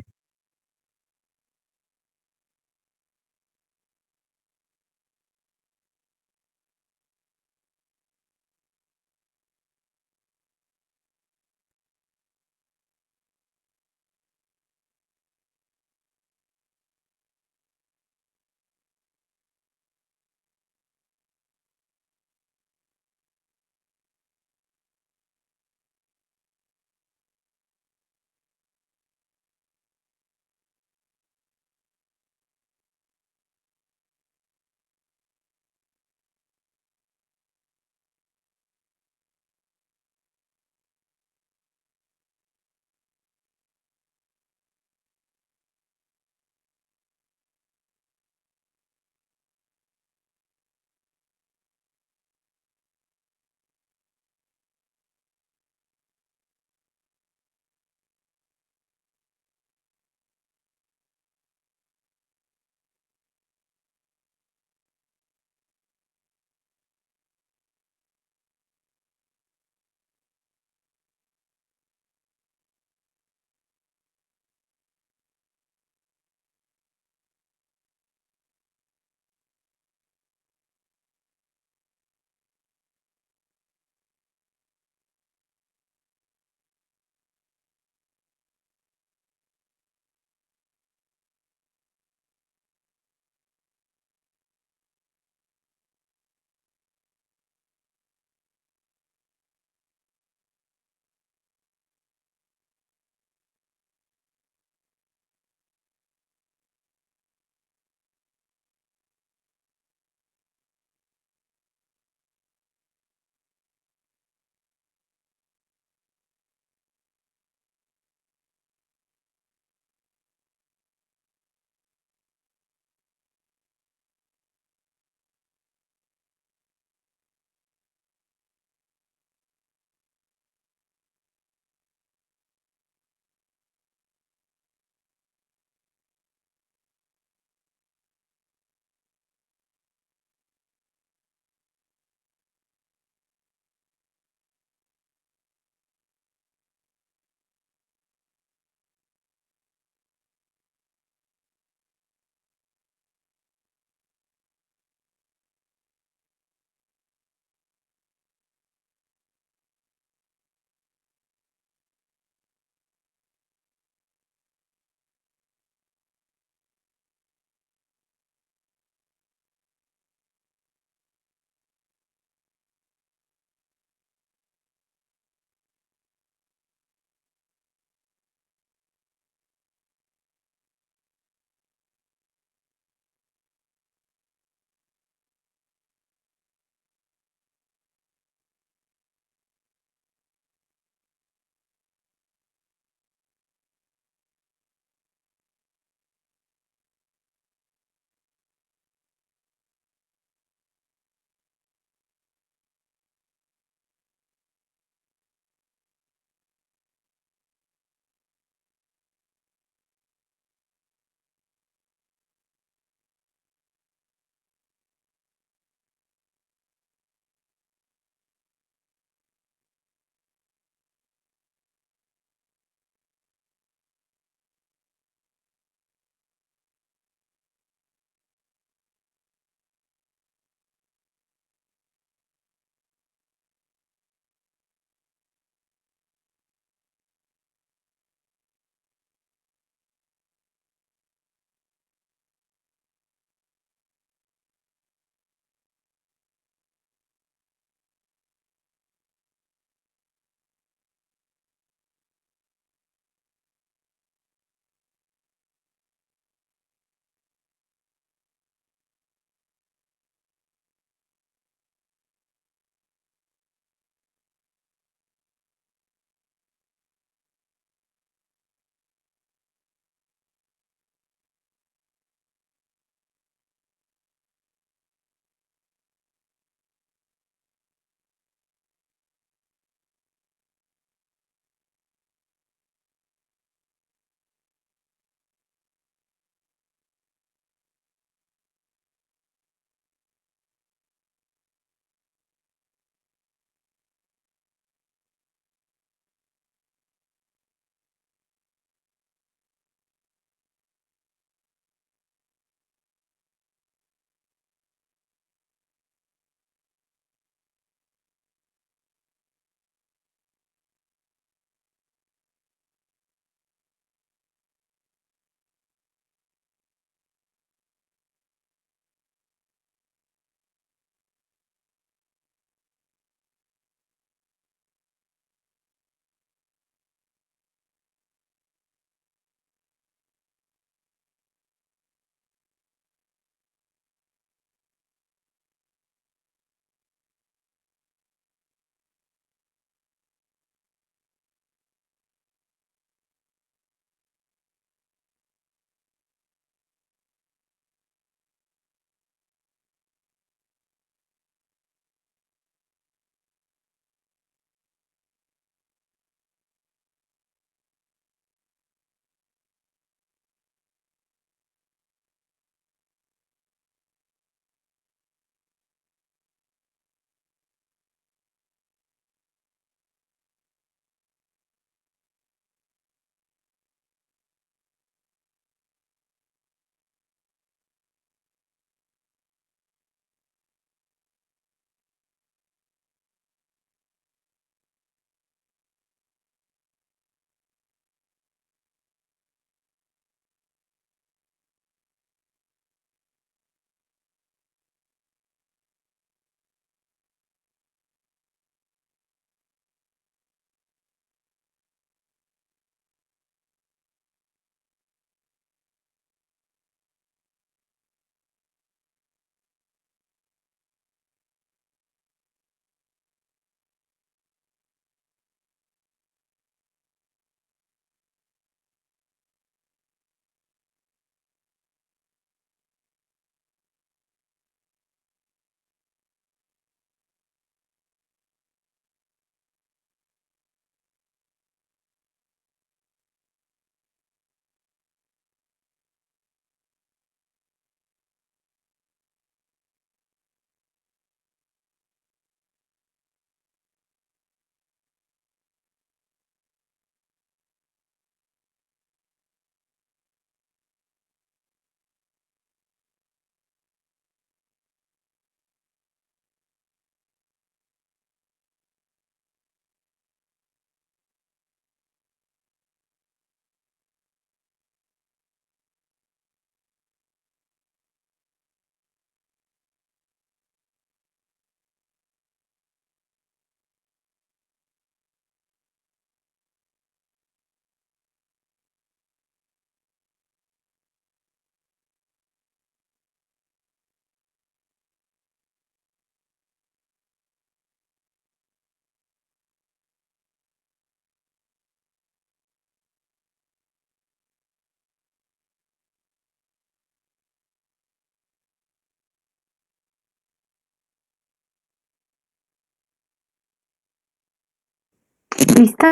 ¿Listo?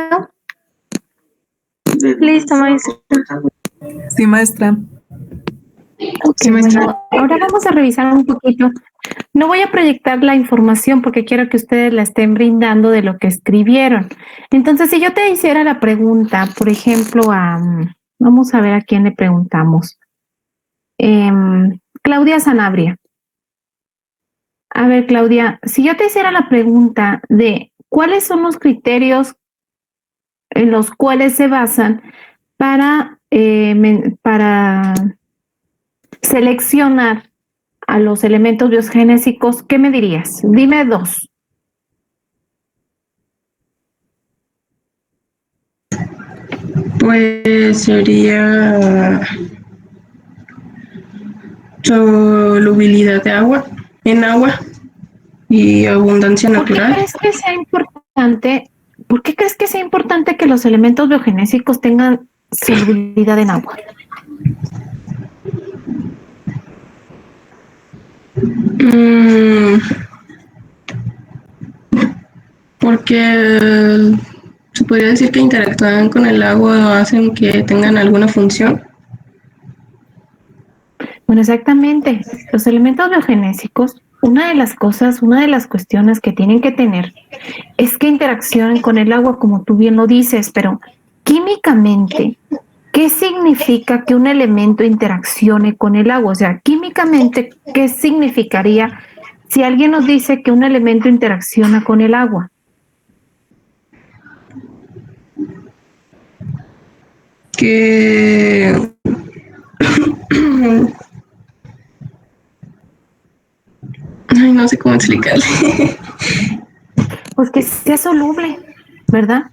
Listo, maestra. Sí, maestra. Ok, Sí, maestra. bueno, ahora vamos a revisar un poquito. No voy a proyectar la información porque quiero que ustedes la estén brindando de lo que escribieron. Entonces, si yo te hiciera la pregunta, por ejemplo, vamos a ver a quién le preguntamos. Claudia Sanabria. A ver, Claudia, si yo te hiciera la pregunta de cuáles son los criterios en los cuales se basan para seleccionar a los elementos biogenésicos, ¿qué me dirías? Dime dos. Pues sería solubilidad de agua en agua y abundancia ¿Por qué natural. crees que sea importante? ¿Por qué crees que sea importante que los elementos biogenésicos tengan solubilidad en agua? Porque se podría decir que interactúan con el agua o hacen que tengan alguna función. Bueno, exactamente. Los elementos biogenésicos, una de las cuestiones que tienen que tener es que interaccionen con el agua, como tú bien lo dices, pero químicamente, ¿qué significa que un elemento interaccione con el agua? O sea, químicamente, ¿qué significaría si alguien nos dice que un elemento interacciona con el agua? Que ay, no sé cómo explicarle. Pues que sea soluble, ¿verdad?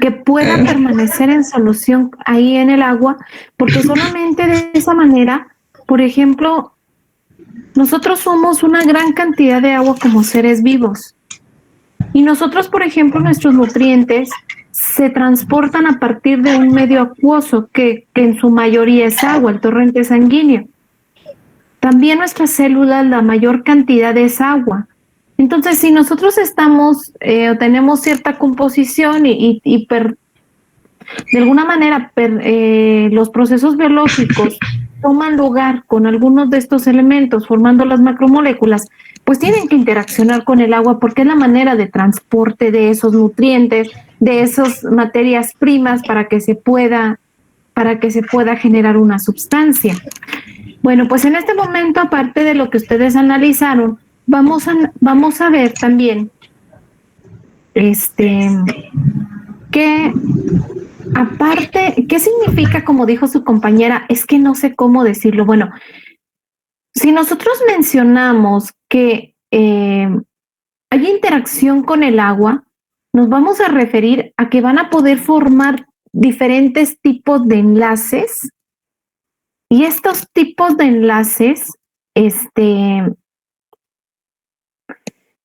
Que pueda permanecer en solución ahí en el agua, porque solamente de esa manera, por ejemplo, nosotros somos una gran cantidad de agua como seres vivos. Y nosotros, por ejemplo, nuestros nutrientes se transportan a partir de un medio acuoso que en su mayoría es agua, el torrente sanguíneo. También nuestras células, la mayor cantidad es agua. Entonces, si nosotros estamos o tenemos cierta composición y de alguna manera los procesos biológicos toman lugar con algunos de estos elementos formando las macromoléculas, pues tienen que interaccionar con el agua porque es la manera de transporte de esos nutrientes, de esas materias primas para que se pueda generar una sustancia. Bueno, pues en este momento, aparte de lo que ustedes analizaron, vamos a ver también que aparte, ¿qué significa, como dijo su compañera? Es que no sé cómo decirlo. Bueno, si nosotros mencionamos que hay interacción con el agua, nos vamos a referir a que van a poder formar diferentes tipos de enlaces y estos tipos de enlaces,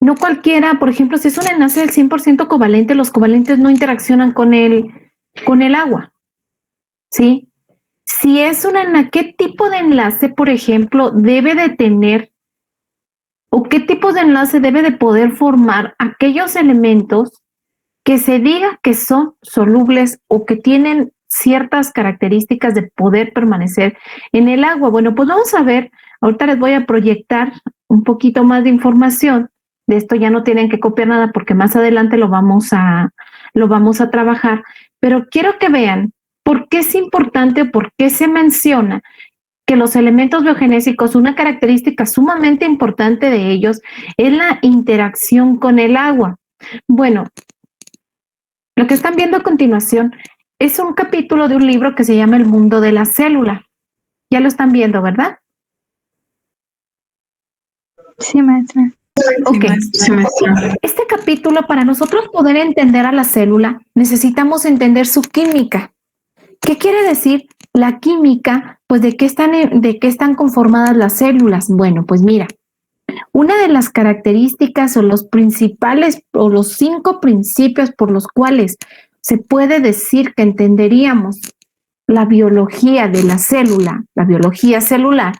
no cualquiera, por ejemplo, si es un enlace del 100% covalente, los covalentes no interaccionan con el agua, ¿sí? Si es ¿qué tipo de enlace, por ejemplo, debe de tener o qué tipo de enlace debe de poder formar aquellos elementos que se diga que son solubles o que tienen ciertas características de poder permanecer en el agua? Bueno, pues vamos a ver, ahorita les voy a proyectar un poquito más de información. De esto ya no tienen que copiar nada porque más adelante lo vamos a trabajar, pero quiero que vean por qué es importante, por qué se menciona que los elementos biogenésicos, una característica sumamente importante de ellos es la interacción con el agua. Bueno, lo que están viendo a continuación es un capítulo de un libro que se llama El mundo de la célula. Ya lo están viendo, ¿verdad? Sí, maestra. Ok. Sí, maestra. Este capítulo, para nosotros poder entender a la célula, necesitamos entender su química. ¿Qué quiere decir la química? Pues de qué están conformadas las células. Bueno, pues mira, una de las características o los principales o los 5 principios por los cuales se puede decir que entenderíamos la biología de la célula, la biología celular,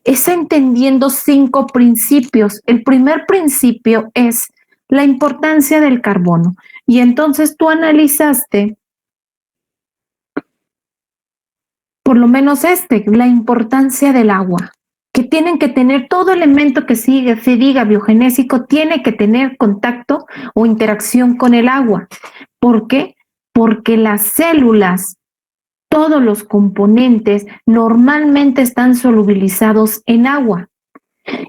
es entendiendo 5 principios. El primer principio es la importancia del carbono. Y entonces tú analizaste, por lo menos la importancia del agua, que tienen que tener todo elemento que se diga biogenésico, tiene que tener contacto o interacción con el agua. ¿Por qué? Porque las células, todos los componentes normalmente están solubilizados en agua.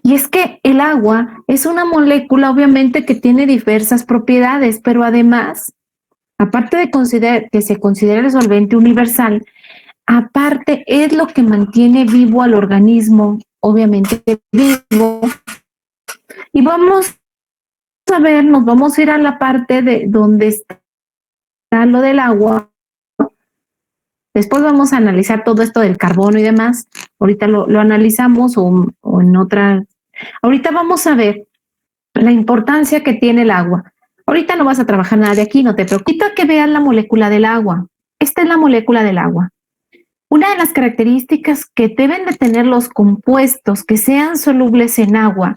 Y es que el agua es una molécula obviamente que tiene diversas propiedades, pero además, aparte de que se considera el solvente universal, aparte es lo que mantiene vivo al organismo, obviamente vivo. Y vamos a ver, nos vamos a ir a la parte de donde está lo del agua. Después vamos a analizar todo esto del carbono y demás. Ahorita lo analizamos o en otra. Ahorita vamos a ver la importancia que tiene el agua. Ahorita no vas a trabajar nada de aquí, no te preocupes que veas la molécula del agua. Esta es la molécula del agua. Una de las características que deben de tener los compuestos que sean solubles en agua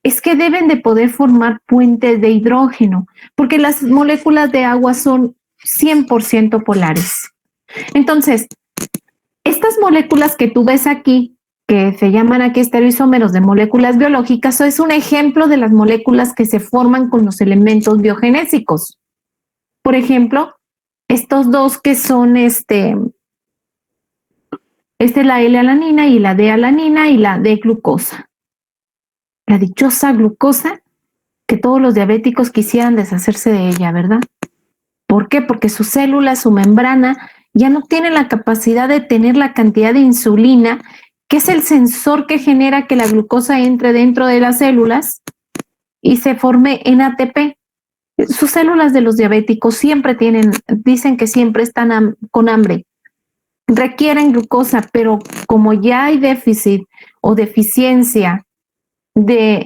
es que deben de poder formar puentes de hidrógeno, porque las moléculas de agua son 100% polares. Entonces, estas moléculas que tú ves aquí, que se llaman aquí estereoisómeros de moléculas biológicas, es un ejemplo de las moléculas que se forman con los elementos biogenésicos. Por ejemplo, estos dos que son la L-alanina y la D-alanina y la D-glucosa. La dichosa glucosa que todos los diabéticos quisieran deshacerse de ella, ¿verdad? ¿Por qué? Porque sus células, su membrana, ya no tiene la capacidad de tener la cantidad de insulina, que es el sensor que genera que la glucosa entre dentro de las células y se forme en ATP. Sus células de los diabéticos siempre dicen que siempre están con hambre. Requieren glucosa, pero como ya hay déficit o deficiencia de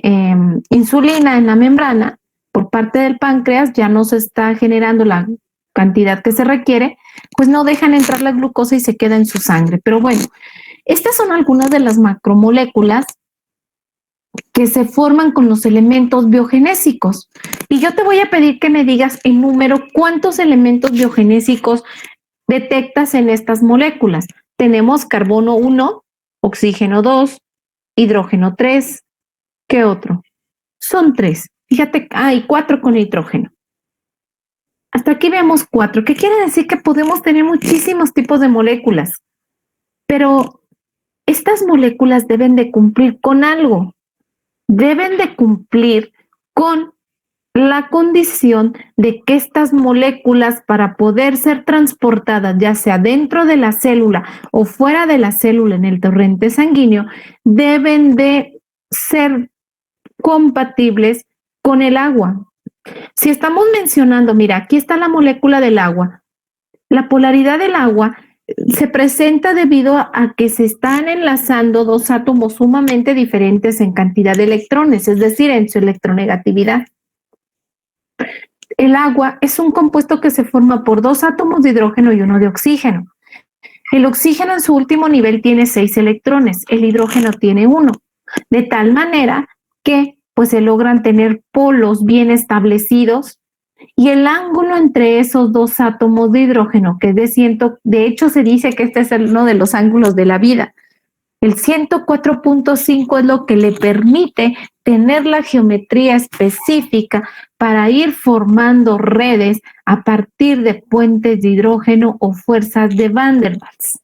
insulina en la membrana por parte del páncreas, ya no se está generando la cantidad que se requiere, pues no dejan entrar la glucosa y se queda en su sangre. Pero bueno, estas son algunas de las macromoléculas que se forman con los elementos biogenésicos. Y yo te voy a pedir que me digas en número cuántos elementos biogenésicos detectas en estas moléculas. Tenemos carbono 1, oxígeno 2, hidrógeno 3. ¿Qué otro? Son 3. Fíjate, hay 4 con nitrógeno. Hasta aquí vemos 4, que quiere decir que podemos tener muchísimos tipos de moléculas. Pero estas moléculas deben de cumplir con algo. Deben de cumplir con la condición de que estas moléculas, para poder ser transportadas, ya sea dentro de la célula o fuera de la célula en el torrente sanguíneo, deben de ser compatibles con el agua. Si estamos mencionando, mira, aquí está la molécula del agua. La polaridad del agua se presenta debido a que se están enlazando dos átomos sumamente diferentes en cantidad de electrones, es decir, en su electronegatividad. El agua es un compuesto que se forma por 2 átomos de hidrógeno y 1 de oxígeno. El oxígeno en su último nivel tiene 6 electrones, el hidrógeno tiene 1, de tal manera que pues se logran tener polos bien establecidos y el ángulo entre esos 2 átomos de hidrógeno, que es de hecho se dice que este es uno de los ángulos de la vida. El 104.5 es lo que le permite tener la geometría específica para ir formando redes a partir de puentes de hidrógeno o fuerzas de Van der Waals.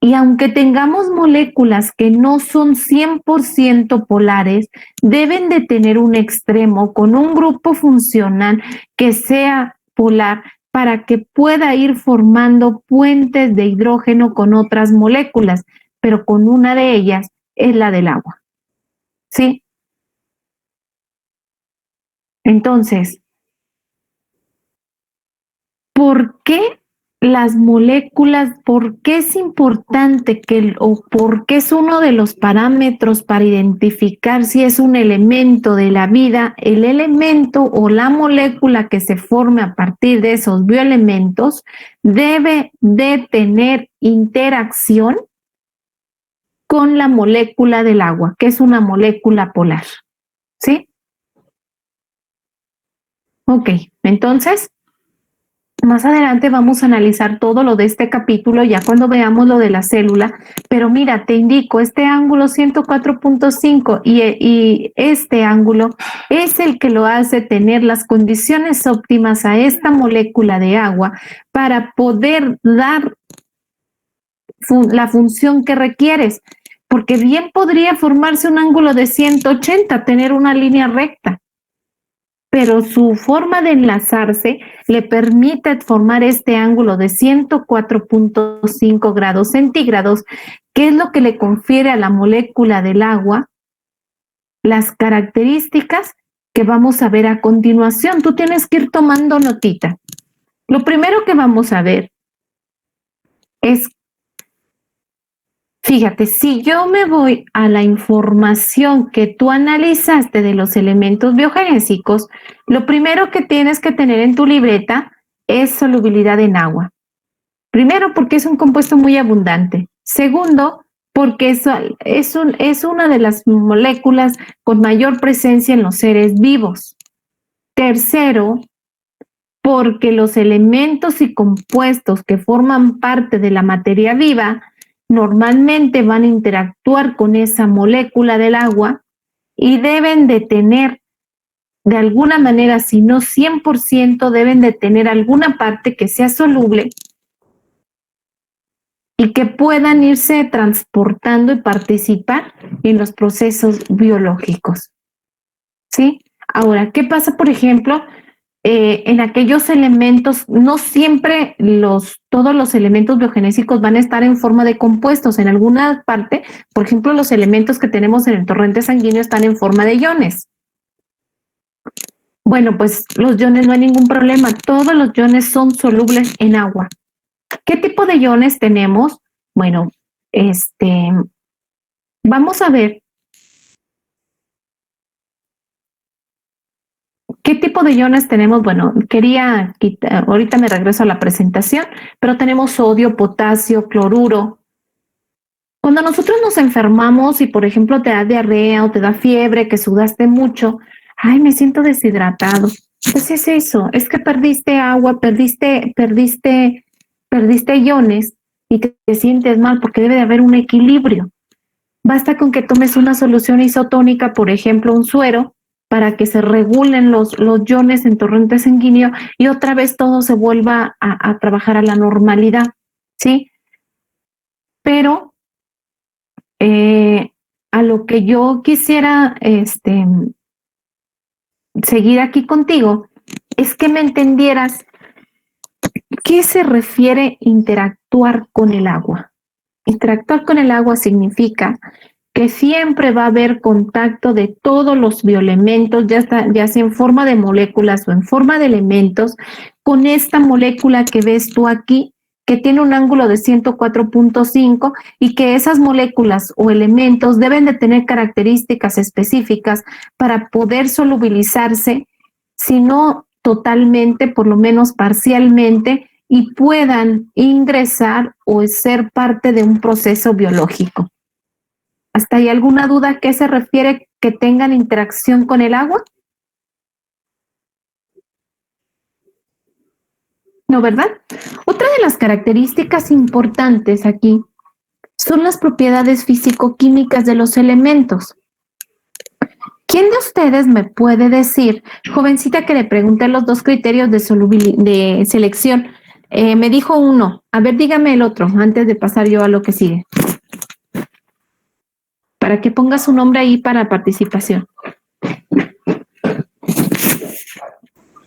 Y aunque tengamos moléculas que no son 100% polares, deben de tener un extremo con un grupo funcional que sea polar para que pueda ir formando puentes de hidrógeno con otras moléculas, pero con una de ellas es la del agua. ¿Sí? Entonces, ¿por qué las moléculas, por qué es importante o por qué es uno de los parámetros para identificar si es un elemento de la vida, el elemento o la molécula que se forme a partir de esos bioelementos debe de tener interacción con la molécula del agua, que es una molécula polar? ¿Sí? Ok, entonces, más adelante vamos a analizar todo lo de este capítulo ya cuando veamos lo de la célula, pero mira, te indico, este ángulo 104.5 y este ángulo es el que lo hace tener las condiciones óptimas a esta molécula de agua para poder dar la función que requieres, porque bien podría formarse un ángulo de 180, tener una línea recta, pero su forma de enlazarse le permite formar este ángulo de 104.5 grados centígrados, que es lo que le confiere a la molécula del agua las características que vamos a ver a continuación. Tú tienes que ir tomando notita. Lo primero que vamos a ver es, fíjate, si yo me voy a la información que tú analizaste de los elementos biogenésicos, lo primero que tienes que tener en tu libreta es solubilidad en agua. Primero, porque es un compuesto muy abundante. Segundo, porque es una de las moléculas con mayor presencia en los seres vivos. Tercero, porque los elementos y compuestos que forman parte de la materia viva normalmente van a interactuar con esa molécula del agua y deben de tener, de alguna manera, si no 100%, deben de tener alguna parte que sea soluble y que puedan irse transportando y participar en los procesos biológicos. ¿Sí? Ahora, ¿qué pasa, por ejemplo, en aquellos elementos? No siempre todos los elementos biogenésicos van a estar en forma de compuestos. En alguna parte, por ejemplo, los elementos que tenemos en el torrente sanguíneo están en forma de iones. Bueno, pues los iones no hay ningún problema. Todos los iones son solubles en agua. ¿Qué tipo de iones tenemos? Bueno, vamos a ver ¿qué tipo de iones tenemos? Bueno, quería quitar, ahorita me regreso a la presentación, pero tenemos sodio, potasio, cloruro. Cuando nosotros nos enfermamos y, por ejemplo, te da diarrea o te da fiebre, que sudaste mucho, ay, me siento deshidratado. Pues es eso, es que perdiste agua, perdiste iones y te sientes mal porque debe de haber un equilibrio. Basta con que tomes una solución isotónica, por ejemplo, un suero, para que se regulen los iones en torrente sanguíneo y otra vez todo se vuelva a trabajar a la normalidad, ¿sí? Pero a lo que yo quisiera seguir aquí contigo es que me entendieras qué se refiere interactuar con el agua. Interactuar con el agua significa que siempre va a haber contacto de todos los bioelementos, ya sea en forma de moléculas o en forma de elementos, con esta molécula que ves tú aquí, que tiene un ángulo de 104.5 y que esas moléculas o elementos deben de tener características específicas para poder solubilizarse, si no totalmente, por lo menos parcialmente, y puedan ingresar o ser parte de un proceso biológico. ¿Hasta hay alguna duda a qué se refiere que tengan interacción con el agua? No, ¿verdad? Otra de las características importantes aquí son las propiedades físico-químicas de los elementos. ¿Quién de ustedes me puede decir, jovencita que le pregunté los dos criterios de selección, me dijo uno, a ver, dígame el otro, antes de pasar yo a lo que sigue? Para que ponga su nombre ahí para participación.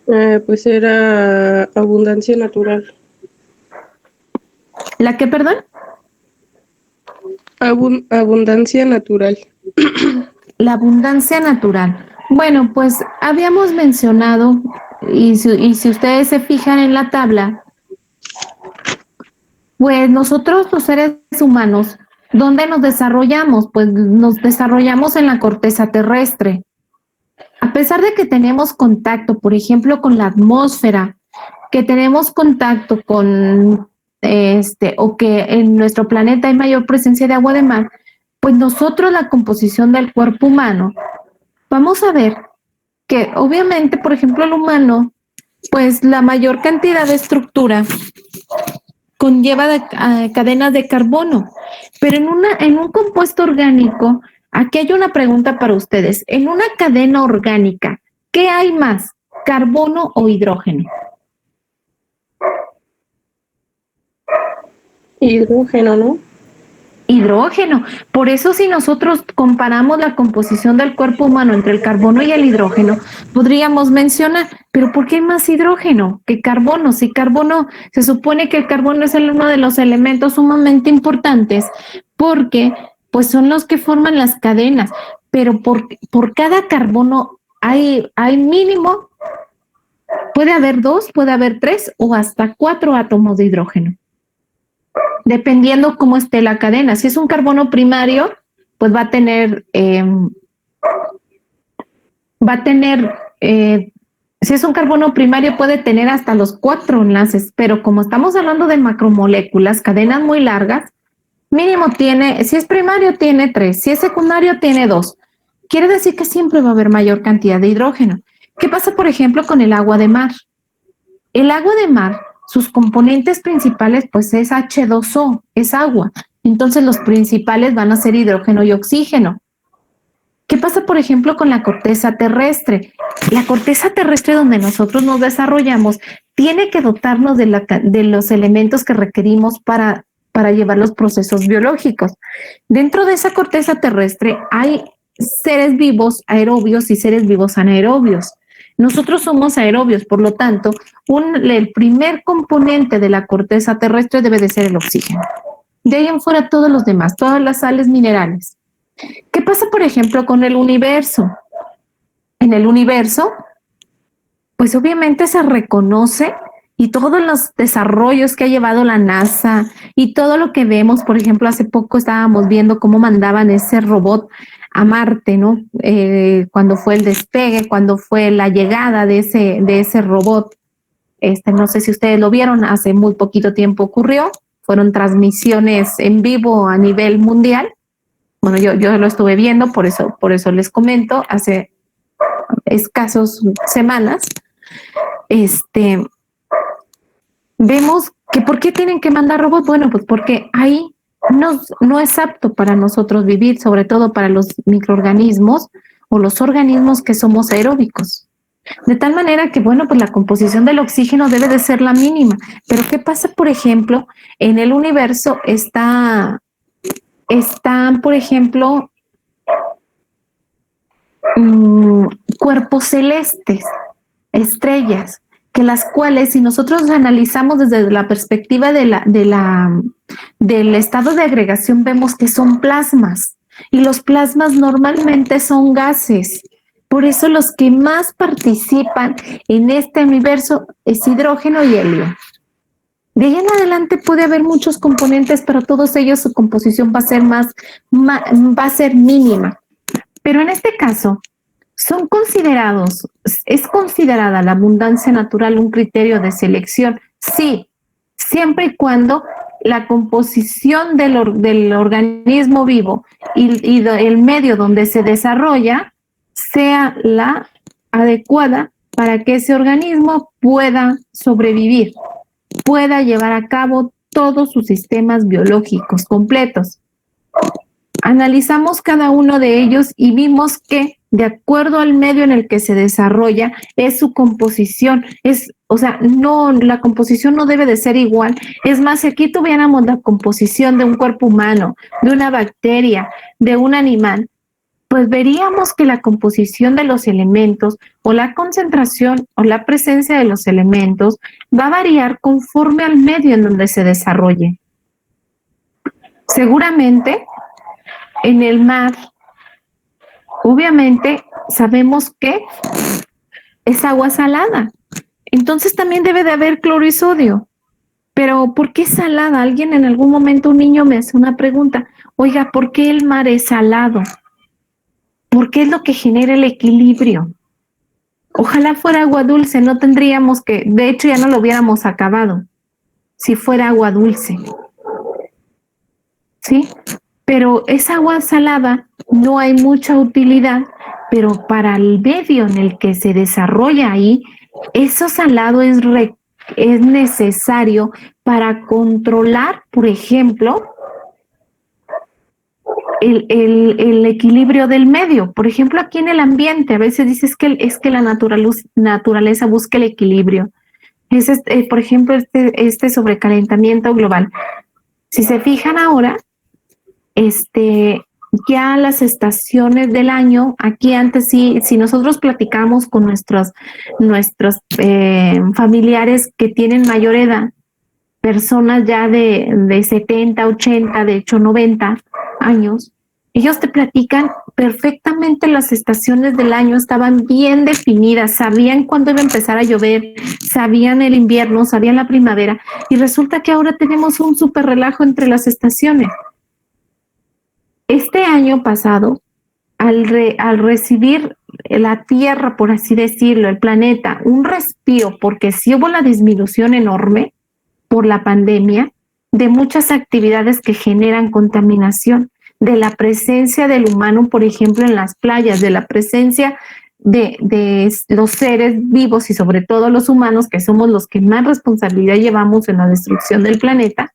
Pues era abundancia natural. ¿La qué, perdón? Abundancia natural. La abundancia natural. Bueno, pues habíamos mencionado, y si ustedes se fijan en la tabla, pues nosotros los seres humanos, ¿dónde nos desarrollamos? Pues nos desarrollamos en la corteza terrestre. A pesar de que tenemos contacto, por ejemplo, con la atmósfera, que tenemos contacto con o que en nuestro planeta hay mayor presencia de agua de mar, pues nosotros la composición del cuerpo humano, vamos a ver que obviamente, por ejemplo, el humano pues la mayor cantidad de estructura conlleva cadenas de carbono, pero en un compuesto orgánico, aquí hay una pregunta para ustedes. En una cadena orgánica, ¿qué hay más? ¿Carbono o hidrógeno? Hidrógeno, ¿no? Hidrógeno. Por eso si nosotros comparamos la composición del cuerpo humano entre el carbono y el hidrógeno, podríamos mencionar, pero ¿por qué hay más hidrógeno que carbono? Si carbono, se supone que el carbono es uno de los elementos sumamente importantes porque pues son los que forman las cadenas, pero por cada carbono hay mínimo, puede haber 2, puede haber 3 o hasta 4 átomos de hidrógeno, dependiendo cómo esté la cadena. Si es un carbono primario, pues va a tener, si es un carbono primario puede tener hasta los 4 enlaces, pero como estamos hablando de macromoléculas, cadenas muy largas, mínimo tiene, si es primario tiene 3, si es secundario tiene 2. Quiere decir que siempre va a haber mayor cantidad de hidrógeno. ¿Qué pasa, por ejemplo, con el agua de mar? El agua de mar, sus componentes principales pues es H2O, es agua. Entonces los principales van a ser hidrógeno y oxígeno. ¿Qué pasa, por ejemplo, con la corteza terrestre? La corteza terrestre donde nosotros nos desarrollamos tiene que dotarnos de los elementos que requerimos para llevar los procesos biológicos. Dentro de esa corteza terrestre hay seres vivos aerobios y seres vivos anaerobios. Nosotros somos aerobios, por lo tanto, el primer componente de la corteza terrestre debe de ser el oxígeno. De ahí en fuera todos los demás, todas las sales minerales. ¿Qué pasa, por ejemplo, con el universo? En el universo, pues obviamente se reconoce y todos los desarrollos que ha llevado la NASA y todo lo que vemos, por ejemplo, hace poco estábamos viendo cómo mandaban ese robot a Marte, ¿no? Cuando fue el despegue, cuando fue la llegada de ese robot. No sé si ustedes lo vieron, hace muy poquito tiempo ocurrió. Fueron transmisiones en vivo a nivel mundial. Bueno, yo lo estuve viendo, por eso les comento, hace escasos semanas. Vemos que ¿por qué tienen que mandar robots? Bueno, pues porque ahí no es apto para nosotros vivir, sobre todo para los microorganismos o los organismos que somos aeróbicos. De tal manera que, bueno, pues la composición del oxígeno debe de ser la mínima. Pero ¿qué pasa, por ejemplo, en el universo están, por ejemplo, cuerpos celestes, estrellas, que las cuales, si nosotros analizamos desde la perspectiva del estado de agregación, vemos que son plasmas, y los plasmas normalmente son gases. Por eso los que más participan en este universo es hidrógeno y helio. De ahí en adelante puede haber muchos componentes, pero todos ellos su composición va a ser mínima. Pero en este caso, ¿es considerada la abundancia natural un criterio de selección? Sí, siempre y cuando la composición del organismo vivo y el medio donde se desarrolla sea la adecuada para que ese organismo pueda sobrevivir, pueda llevar a cabo todos sus sistemas biológicos completos. Analizamos cada uno de ellos y vimos que de acuerdo al medio en el que se desarrolla es su composición, la composición no debe de ser igual. Es más, si aquí tuviéramos la composición de un cuerpo humano, de una bacteria, de un animal, pues veríamos que la composición de los elementos o la concentración o la presencia de los elementos va a variar conforme al medio en donde se desarrolle. Seguramente en el mar, obviamente sabemos que es agua salada, entonces también debe de haber cloro y sodio. Pero ¿por qué salada? Alguien en algún momento, un niño me hace una pregunta, oiga, ¿por qué el mar es salado? ¿Por qué es lo que genera el equilibrio? Ojalá fuera agua dulce, no tendríamos que, de hecho ya no lo hubiéramos acabado, si fuera agua dulce. ¿Sí? Pero esa agua salada no hay mucha utilidad, pero para el medio en el que se desarrolla ahí Eso salado es necesario para controlar, por ejemplo, el equilibrio del medio. Por ejemplo, aquí en el ambiente, a veces dices que es que la naturaleza busca el equilibrio. Por ejemplo, este sobrecalentamiento global. Si se fijan ahora, ya las estaciones del año, aquí antes sí, si nosotros platicamos con nuestros familiares que tienen mayor edad, personas ya de 70, 80, de hecho 90 años, ellos te platican perfectamente las estaciones del año, estaban bien definidas, sabían cuándo iba a empezar a llover, sabían el invierno, sabían la primavera, y resulta que ahora tenemos un súper relajo entre las estaciones. Este año pasado, al recibir la Tierra, por así decirlo, el planeta, un respiro, porque sí hubo la disminución enorme por la pandemia, de muchas actividades que generan contaminación, de la presencia del humano, por ejemplo, en las playas, de la presencia de los seres vivos y sobre todo los humanos, que somos los que más responsabilidad llevamos en la destrucción del planeta.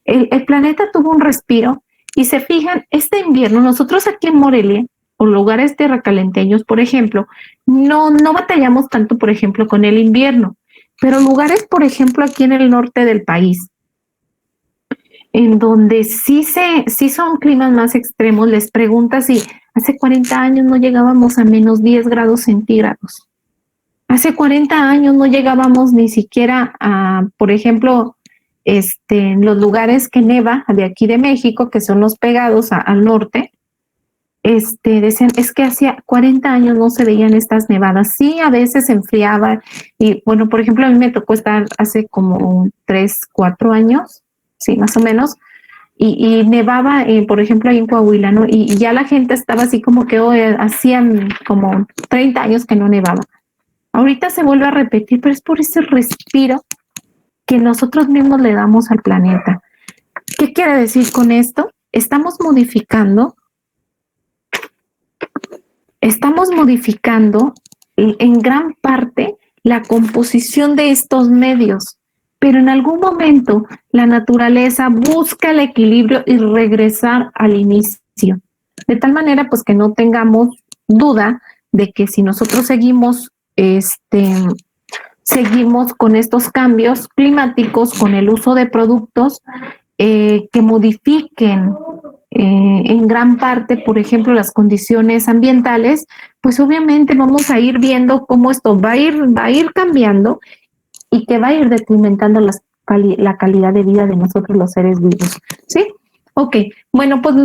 El planeta tuvo un respiro y se fijan, este invierno, nosotros aquí en Morelia, o lugares terracalenteños, por ejemplo, no batallamos tanto, por ejemplo, con el invierno, pero lugares, por ejemplo, aquí en el norte del país, en donde sí son climas más extremos, les pregunta si hace 40 años no llegábamos a menos 10 grados centígrados. Hace 40 años no llegábamos ni siquiera a, por ejemplo, en los lugares que neva de aquí de México, que son los pegados al norte, decían, es que hacía 40 años no se veían estas nevadas. Sí, a veces se enfriaba y, bueno, por ejemplo, a mí me tocó estar hace como 3, 4 años, sí, más o menos, y nevaba, por ejemplo, ahí en Coahuila, ¿no? Y ya la gente estaba así como que hacían como 30 años que no nevaba. Ahorita se vuelve a repetir, pero es por ese respiro que nosotros mismos le damos al planeta. ¿Qué quiere decir con esto? Estamos modificando en gran parte la composición de estos medios, pero en algún momento la naturaleza busca el equilibrio y regresar al inicio, de tal manera pues que no tengamos duda de que si nosotros seguimos con estos cambios climáticos, con el uso de productos que modifiquen en gran parte, por ejemplo, las condiciones ambientales, pues obviamente vamos a ir viendo cómo esto va a ir cambiando y que va a ir detrimentando la calidad de vida de nosotros los seres vivos. ¿Sí? Ok, bueno, pues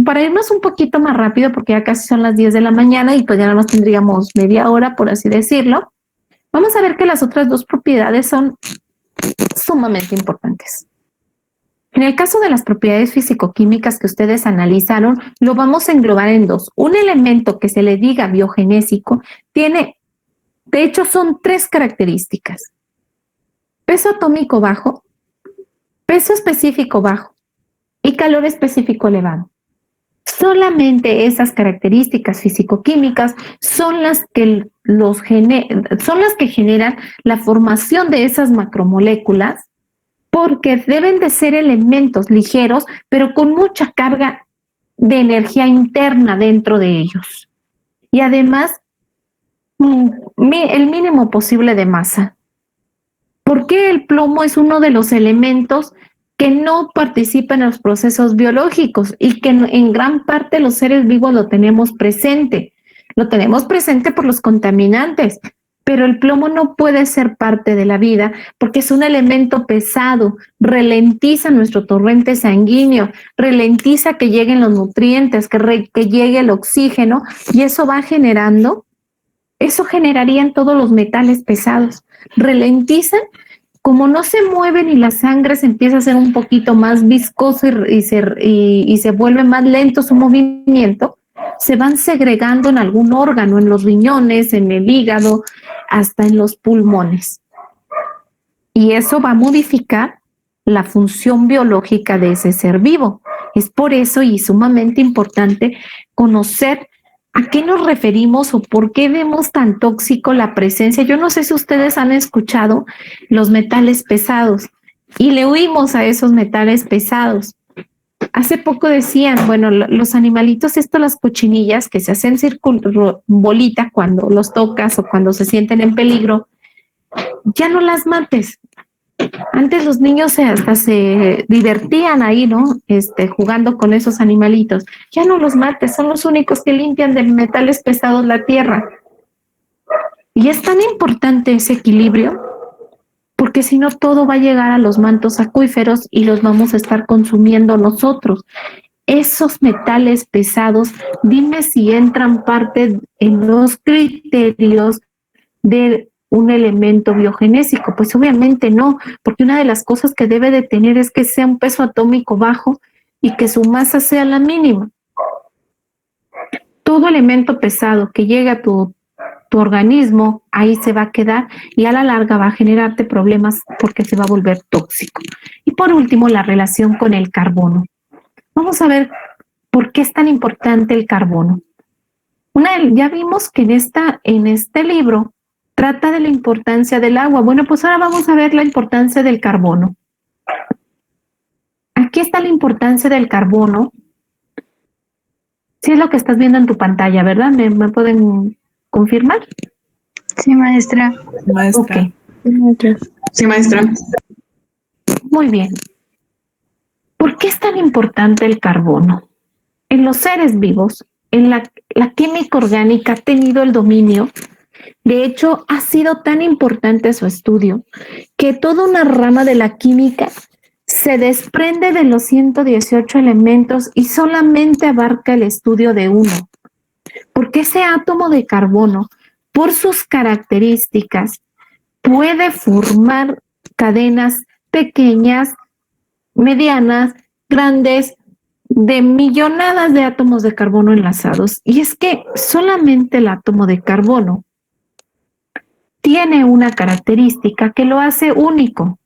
para irnos un poquito más rápido, porque ya casi son las 10 de la mañana y pues ya nada más tendríamos media hora, por así decirlo, vamos a ver que las otras dos propiedades son sumamente importantes. En el caso de las propiedades físico-químicas que ustedes analizaron, lo vamos a englobar en dos. Un elemento que se le diga biogenésico tiene, de hecho, son 3 características. Peso atómico bajo, peso específico bajo y calor específico elevado. Solamente esas características físico-químicas son las que generan la formación de esas macromoléculas, porque deben de ser elementos ligeros, pero con mucha carga de energía interna dentro de ellos. Y además, el mínimo posible de masa. ¿Por qué el plomo es uno de los elementos que no participa en los procesos biológicos y que en gran parte los seres vivos lo tenemos presente? Lo tenemos presente por los contaminantes, pero el plomo no puede ser parte de la vida porque es un elemento pesado, ralentiza nuestro torrente sanguíneo, ralentiza que lleguen los nutrientes, que llegue el oxígeno, y eso generaría en todos los metales pesados. Ralentizan, como no se mueven y la sangre se empieza a hacer un poquito más viscosa y se vuelve más lento su movimiento, se van segregando en algún órgano, en los riñones, en el hígado, hasta en los pulmones. Y eso va a modificar la función biológica de ese ser vivo. Es por eso y sumamente importante conocer ¿A qué nos referimos o por qué vemos tan tóxico la presencia? Yo no sé si ustedes han escuchado los metales pesados y le huimos a esos metales pesados. Hace poco decían, bueno, los animalitos, las cochinillas que se hacen bolita cuando los tocas o cuando se sienten en peligro, ya no las mates. Antes los niños hasta se divertían ahí, ¿no? Jugando con esos animalitos. Ya no los mates, son los únicos que limpian de metales pesados la tierra. Y es tan importante ese equilibrio, porque si no todo va a llegar a los mantos acuíferos y los vamos a estar consumiendo nosotros. Esos metales pesados, dime si entran parte en los criterios de un elemento biogenésico. Pues obviamente no, porque una de las cosas que debe de tener es que sea un peso atómico bajo y que su masa sea la mínima. Todo elemento pesado que llegue a tu organismo, ahí se va a quedar y a la larga va a generarte problemas porque se va a volver tóxico. Y por último, la relación con el carbono. Vamos a ver por qué es tan importante el carbono. Ya vimos que en este libro trata de la importancia del agua. Bueno, pues ahora vamos a ver la importancia del carbono. Aquí está la importancia del carbono. Sí es lo que estás viendo en tu pantalla, ¿verdad? ¿Me pueden confirmar? Sí, maestra. Maestra. Ok. Sí, maestra. Muy bien. ¿Por qué es tan importante el carbono? En los seres vivos, la química orgánica ha tenido el dominio. De hecho, ha sido tan importante su estudio que toda una rama de la química se desprende de los 118 elementos y solamente abarca el estudio de uno. Porque ese átomo de carbono, por sus características, puede formar cadenas pequeñas, medianas, grandes, de millonadas de átomos de carbono enlazados. Y es que solamente el átomo de carbono tiene una característica que lo hace único.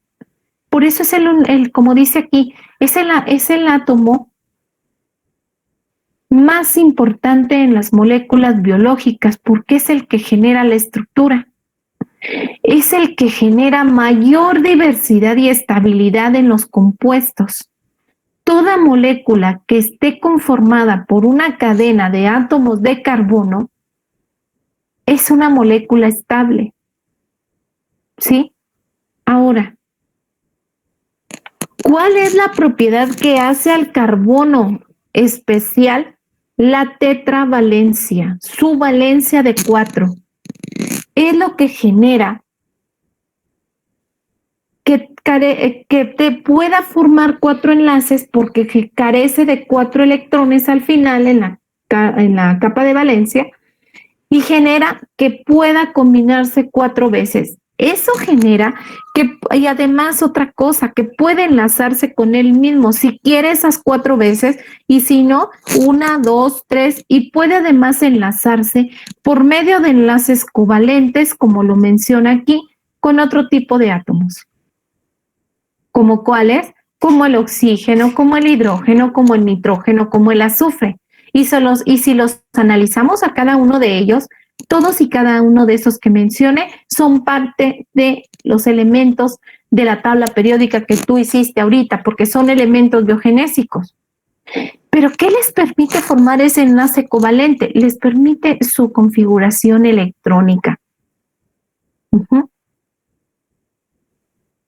Por eso es como dice aquí, es el átomo más importante en las moléculas biológicas porque es el que genera la estructura. Es el que genera mayor diversidad y estabilidad en los compuestos. Toda molécula que esté conformada por una cadena de átomos de carbono es una molécula estable. ¿Sí? Ahora, ¿cuál es la propiedad que hace al carbono especial? La tetravalencia, su valencia de 4. Es lo que genera que te pueda formar 4 enlaces porque carece de 4 electrones al final en la capa de valencia y genera que pueda combinarse 4 veces. Eso genera y además otra cosa, que puede enlazarse con él mismo, si quiere esas 4 veces, y si no, 1, 2, 3, y puede además enlazarse por medio de enlaces covalentes, como lo menciona aquí, con otro tipo de átomos. ¿Como cuáles? Como el oxígeno, como el hidrógeno, como el nitrógeno, como el azufre. Y si los analizamos a cada uno de ellos, todos y cada uno de esos que mencioné son parte de los elementos de la tabla periódica que tú hiciste ahorita, porque son elementos biogenésicos. ¿Pero qué les permite formar ese enlace covalente? Les permite su configuración electrónica.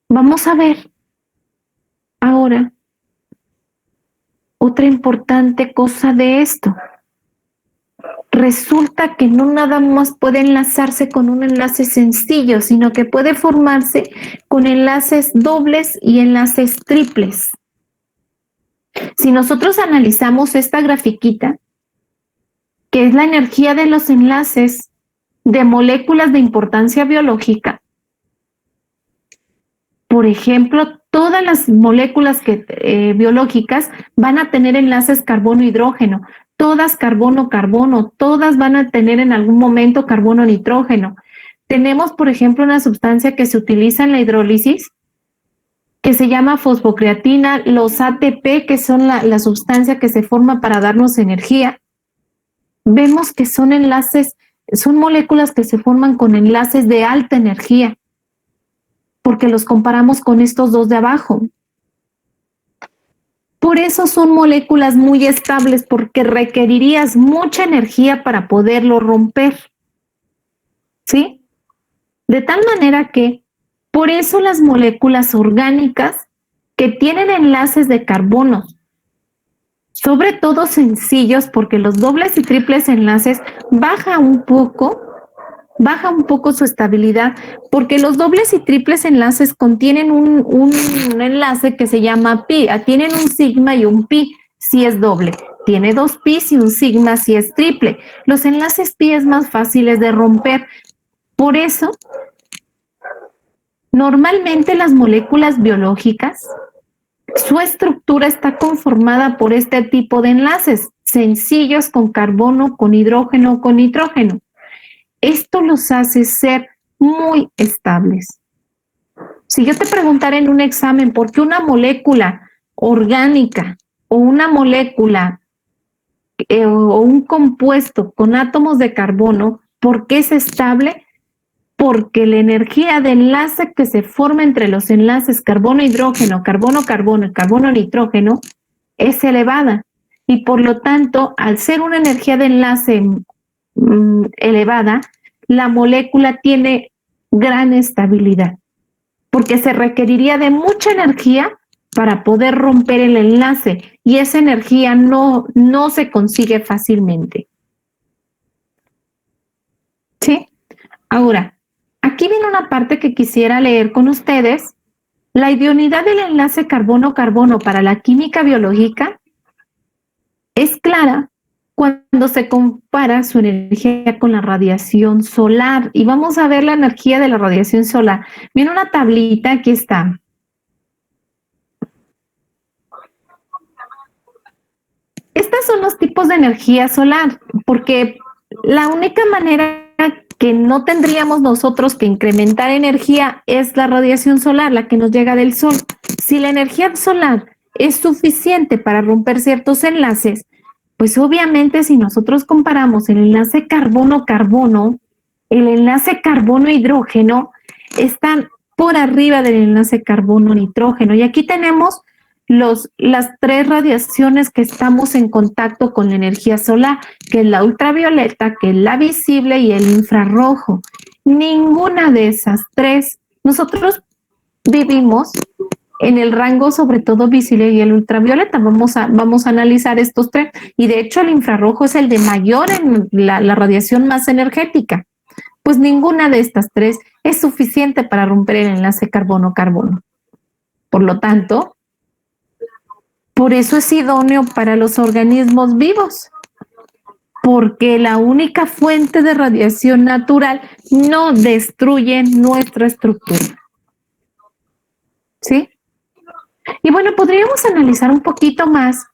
Vamos a ver ahora otra importante cosa de esto. Resulta que no nada más puede enlazarse con un enlace sencillo, sino que puede formarse con enlaces dobles y enlaces triples. Si nosotros analizamos esta grafiquita, que es la energía de los enlaces de moléculas de importancia biológica, por ejemplo, todas las moléculas biológicas van a tener enlaces carbono-hidrógeno, todas carbono-carbono, todas van a tener en algún momento carbono-nitrógeno. Tenemos, por ejemplo, una sustancia que se utiliza en la hidrólisis, que se llama fosfocreatina, los ATP, que son la sustancia que se forma para darnos energía. vemos que son enlaces, son moléculas que se forman con enlaces de alta energía, porque los comparamos con estos dos de abajo. Por eso son moléculas muy estables, porque requerirías mucha energía para poderlo romper. ¿Sí? De tal manera que, por eso las moléculas orgánicas que tienen enlaces de carbono, sobre todo sencillos, porque los dobles y triples enlaces baja un poco su estabilidad, porque los dobles y triples enlaces contienen un enlace que se llama pi, tienen un sigma y un pi si es doble, tiene dos pi y un sigma si es triple. Los enlaces pi es más fáciles de romper, por eso normalmente las moléculas biológicas, su estructura está conformada por este tipo de enlaces, sencillos con carbono, con hidrógeno, con nitrógeno. Esto los hace ser muy estables. Si yo te preguntara en un examen por qué una molécula orgánica o una molécula o un compuesto con átomos de carbono, ¿por qué es estable? Porque la energía de enlace que se forma entre los enlaces carbono-hidrógeno, carbono-carbono y carbono-nitrógeno es elevada. Y por lo tanto, al ser una energía de enlace elevada, la molécula tiene gran estabilidad, porque se requeriría de mucha energía para poder romper el enlace y esa energía no se consigue fácilmente. ¿Sí? Ahora, aquí viene una parte que quisiera leer con ustedes. La idoneidad del enlace carbono-carbono para la química biológica es clara cuando se compara su energía con la radiación solar. Y vamos a ver la energía de la radiación solar. Viene una tablita, aquí está. Estos son los tipos de energía solar, porque la única manera que no tendríamos nosotros que incrementar energía es la radiación solar, la que nos llega del sol. Si la energía solar es suficiente para romper ciertos enlaces, pues obviamente si nosotros comparamos el enlace carbono-carbono, el enlace carbono-hidrógeno, están por arriba del enlace carbono-nitrógeno. Y aquí tenemos las tres radiaciones que estamos en contacto con la energía solar, que es la ultravioleta, que es la visible y el infrarrojo. Ninguna de esas tres, nosotros vivimos en el rango sobre todo visible y el ultravioleta. Vamos a analizar estos tres. Y de hecho el infrarrojo es el de mayor en la radiación más energética. Pues ninguna de estas tres es suficiente para romper el enlace carbono-carbono. Por lo tanto, por eso es idóneo para los organismos vivos, porque la única fuente de radiación natural no destruye nuestra estructura. ¿Sí? Y bueno, podríamos analizar un poquito más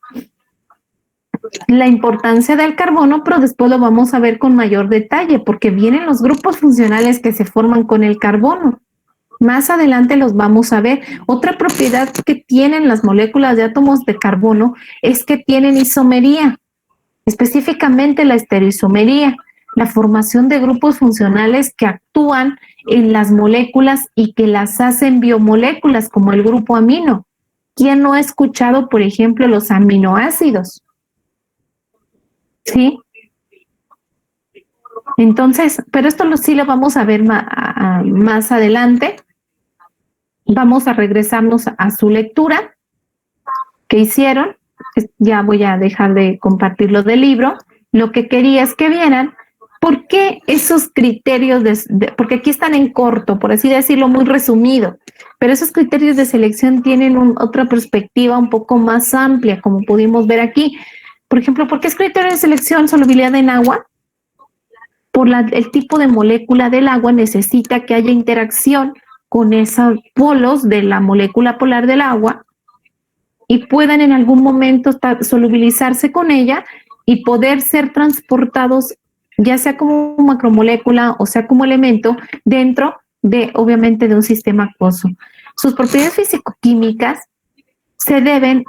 la importancia del carbono, pero después lo vamos a ver con mayor detalle, porque vienen los grupos funcionales que se forman con el carbono. Más adelante los vamos a ver. Otra propiedad que tienen las moléculas de átomos de carbono es que tienen isomería, específicamente la estereoisomería, la formación de grupos funcionales que actúan en las moléculas y que las hacen biomoléculas, como el grupo amino. ¿Quién no ha escuchado, por ejemplo, los aminoácidos? ¿Sí? Entonces, pero esto sí lo vamos a ver más adelante. Vamos a regresarnos a su lectura que hicieron. Ya voy a dejar de compartir lo del libro. Lo que quería es que vieran por qué esos criterios, porque aquí están en corto, por así decirlo, muy resumido, pero esos criterios de selección tienen otra perspectiva un poco más amplia, como pudimos ver aquí. Por ejemplo, ¿por qué es criterio de selección solubilidad en agua? Por el tipo de molécula del agua necesita que haya interacción con esos polos de la molécula polar del agua y puedan en algún momento solubilizarse con ella y poder ser transportados, ya sea como macromolécula o sea como elemento, dentro de, obviamente, de un sistema acuoso. Sus propiedades físico-químicas se deben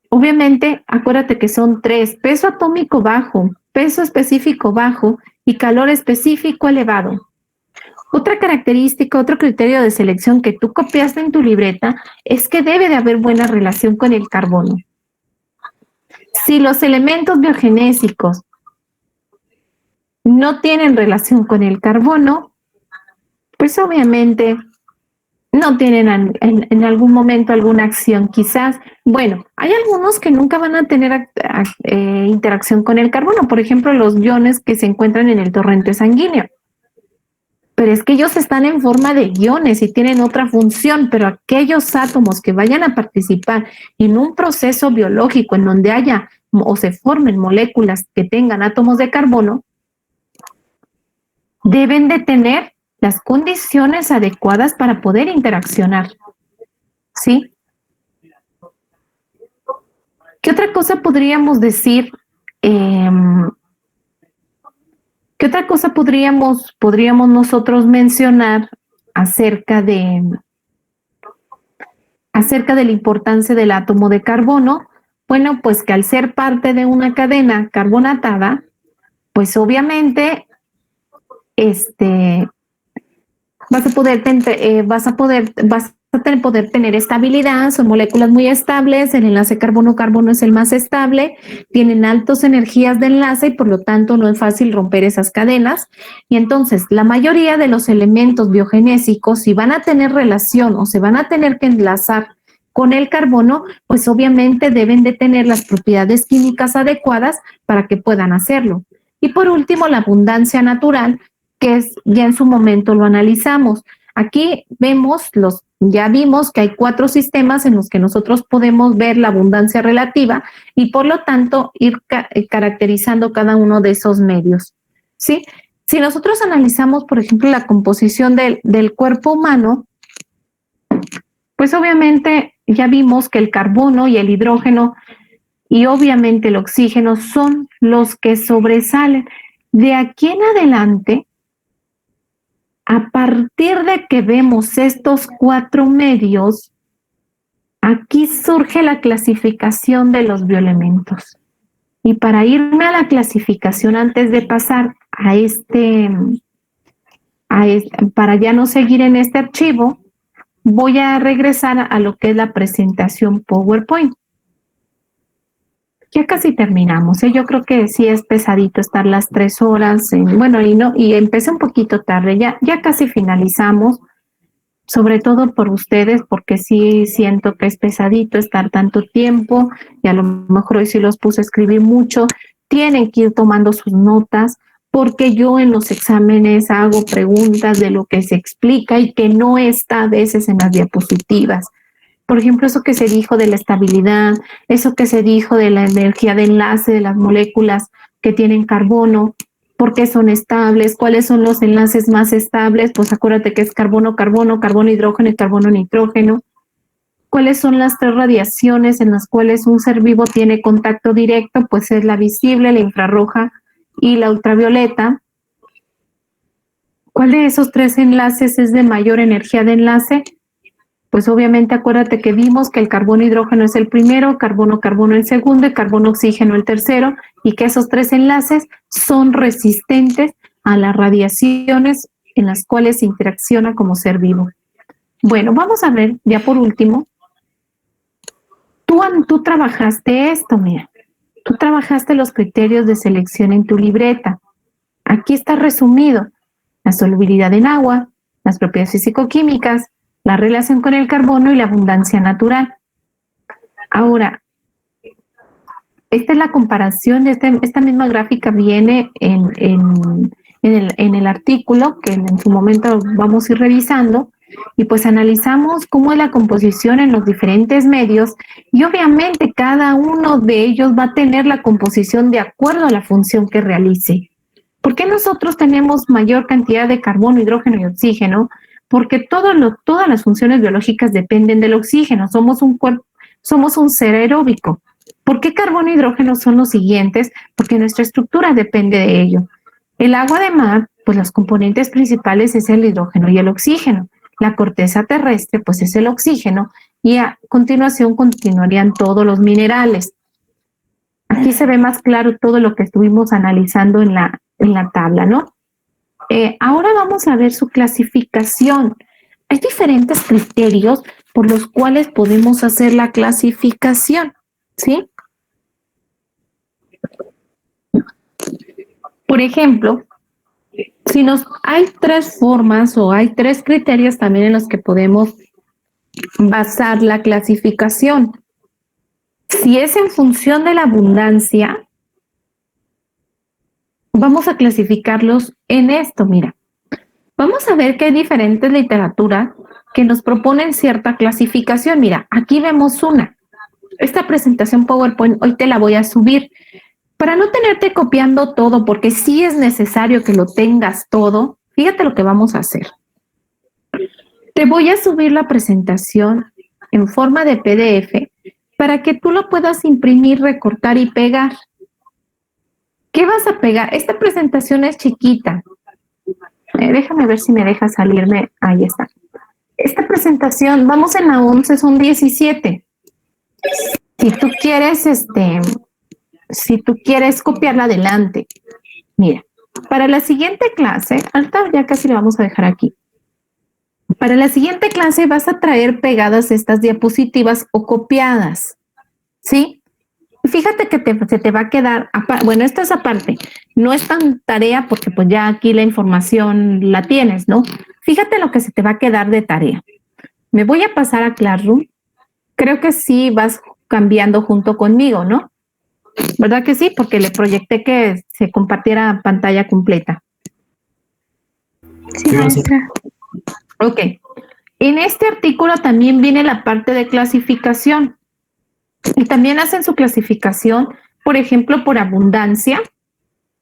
Obviamente, acuérdate que son 3: peso atómico bajo, peso específico bajo y calor específico elevado. Otra característica, otro criterio de selección que tú copiaste en tu libreta es que debe de haber buena relación con el carbono. Si los elementos biogenésicos no tienen relación con el carbono, pues obviamente no tienen en algún momento alguna acción. Quizás, bueno, hay algunos que nunca van a tener interacción con el carbono, por ejemplo, los iones que se encuentran en el torrente sanguíneo. Pero es que ellos están en forma de iones y tienen otra función, pero aquellos átomos que vayan a participar en un proceso biológico en donde haya o se formen moléculas que tengan átomos de carbono, deben de tener las condiciones adecuadas para poder interaccionar. ¿Sí? ¿Qué otra cosa podríamos decir? ¿Qué otra cosa podríamos nosotros mencionar acerca de la importancia del átomo de carbono? Bueno, pues que al ser parte de una cadena carbonatada, pues obviamente vas a poder tener estabilidad, son moléculas muy estables, el enlace carbono-carbono es el más estable, tienen altas energías de enlace y por lo tanto no es fácil romper esas cadenas. Y entonces la mayoría de los elementos biogenésicos, si van a tener relación o se van a tener que enlazar con el carbono, pues obviamente deben de tener las propiedades químicas adecuadas para que puedan hacerlo. Y por último, la abundancia natural, que ya en su momento lo analizamos. Aquí ya vimos que hay 4 sistemas en los que nosotros podemos ver la abundancia relativa y por lo tanto ir caracterizando cada uno de esos medios, ¿sí? Si nosotros analizamos, por ejemplo, la composición del cuerpo humano, pues obviamente ya vimos que el carbono y el hidrógeno y obviamente el oxígeno son los que sobresalen. De aquí en adelante, a partir de que vemos estos 4 medios, aquí surge la clasificación de los bioelementos. Y para irme a la clasificación antes de pasar para ya no seguir en este archivo, voy a regresar a lo que es la presentación PowerPoint. Ya casi terminamos, ¿eh? Yo creo que sí es pesadito estar las 3 horas, y empecé un poquito tarde, ya casi finalizamos, sobre todo por ustedes, porque sí siento que es pesadito estar tanto tiempo, y a lo mejor hoy sí los puse a escribir mucho, tienen que ir tomando sus notas, porque yo en los exámenes hago preguntas de lo que se explica y que no está a veces en las diapositivas. Por ejemplo, eso que se dijo de la estabilidad, eso que se dijo de la energía de enlace de las moléculas que tienen carbono, por qué son estables, cuáles son los enlaces más estables, pues acuérdate que es carbono-carbono, carbono-hidrógeno y carbono-nitrógeno. ¿Cuáles son las 3 radiaciones en las cuales un ser vivo tiene contacto directo? Pues es la visible, la infrarroja y la ultravioleta. ¿Cuál de esos 3 enlaces es de mayor energía de enlace? Pues obviamente acuérdate que vimos que el carbono-hidrógeno es el primero, carbono-carbono el segundo y carbono-oxígeno el tercero, y que esos 3 enlaces son resistentes a las radiaciones en las cuales se interacciona como ser vivo. Bueno, vamos a ver, ya por último, tú trabajaste esto, mira, tú trabajaste los criterios de selección en tu libreta. Aquí está resumido: la solubilidad en agua, las propiedades físico-químicas, la relación con el carbono y la abundancia natural. Ahora, esta es la comparación, esta misma gráfica viene en el artículo que en su momento vamos a ir revisando, y pues analizamos cómo es la composición en los diferentes medios, y obviamente cada uno de ellos va a tener la composición de acuerdo a la función que realice. ¿Por qué nosotros tenemos mayor cantidad de carbono, hidrógeno y oxígeno? Porque todas las funciones biológicas dependen del oxígeno, somos un ser aeróbico. ¿Por qué carbono e hidrógeno son los siguientes? Porque nuestra estructura depende de ello. El agua de mar, pues los componentes principales es el hidrógeno y el oxígeno. La corteza terrestre, pues es el oxígeno, y a continuación continuarían todos los minerales. Aquí se ve más claro todo lo que estuvimos analizando en la tabla, ¿no? Ahora vamos a ver su clasificación. Hay diferentes criterios por los cuales podemos hacer la clasificación, ¿sí? Por ejemplo, hay tres formas o hay tres criterios también en los que podemos basar la clasificación. Si es en función de la abundancia, vamos a clasificarlos en esto, mira. Vamos a ver que hay diferentes literaturas que nos proponen cierta clasificación. Mira, aquí vemos una. Esta presentación PowerPoint hoy te la voy a subir. Para no tenerte copiando todo, porque sí es necesario que lo tengas todo, fíjate lo que vamos a hacer. Te voy a subir la presentación en forma de PDF para que tú lo puedas imprimir, recortar y pegar. ¿Qué vas a pegar? Esta presentación es chiquita. Déjame ver si me deja salirme. Ahí está. Esta presentación, vamos en la 11, son 17. Si tú quieres copiarla adelante, mira, para la siguiente clase, ahorita ya casi la vamos a dejar aquí. Para la siguiente clase vas a traer pegadas estas diapositivas o copiadas, ¿sí? Fíjate que se te va a quedar, bueno, esto es aparte, no es tan tarea porque pues ya aquí la información la tienes, ¿no? Fíjate lo que se te va a quedar de tarea. Me voy a pasar a Classroom. Creo que sí vas cambiando junto conmigo, ¿no? ¿Verdad que sí? Porque le proyecté que se compartiera pantalla completa. Sí, maestra. Ok. En este artículo también viene la parte de clasificación. Y también hacen su clasificación, por ejemplo, por abundancia,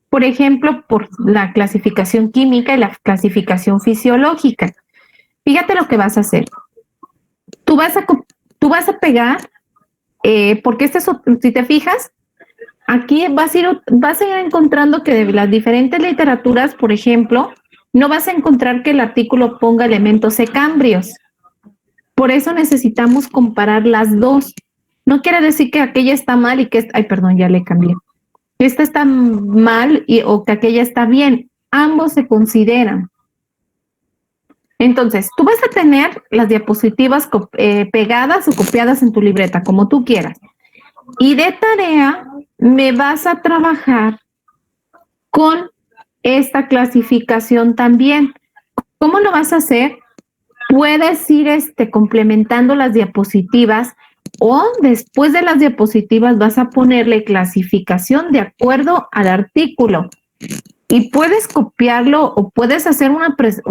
por ejemplo, por la clasificación química y la clasificación fisiológica. Fíjate lo que vas a hacer. Tú vas a pegar, porque si te fijas, aquí vas a ir encontrando que de las diferentes literaturas, por ejemplo, no vas a encontrar que el artículo ponga elementos secambrios. Por eso necesitamos comparar las dos. No quiere decir que aquella está mal y que ya le cambié. Que esta está mal o que aquella está bien. Ambos se consideran. Entonces, tú vas a tener las diapositivas pegadas o copiadas en tu libreta, como tú quieras. Y de tarea me vas a trabajar con esta clasificación también. ¿Cómo lo vas a hacer? Puedes ir complementando las diapositivas o después de las diapositivas vas a ponerle clasificación de acuerdo al artículo. Y puedes copiarlo o puedes hacer ocupa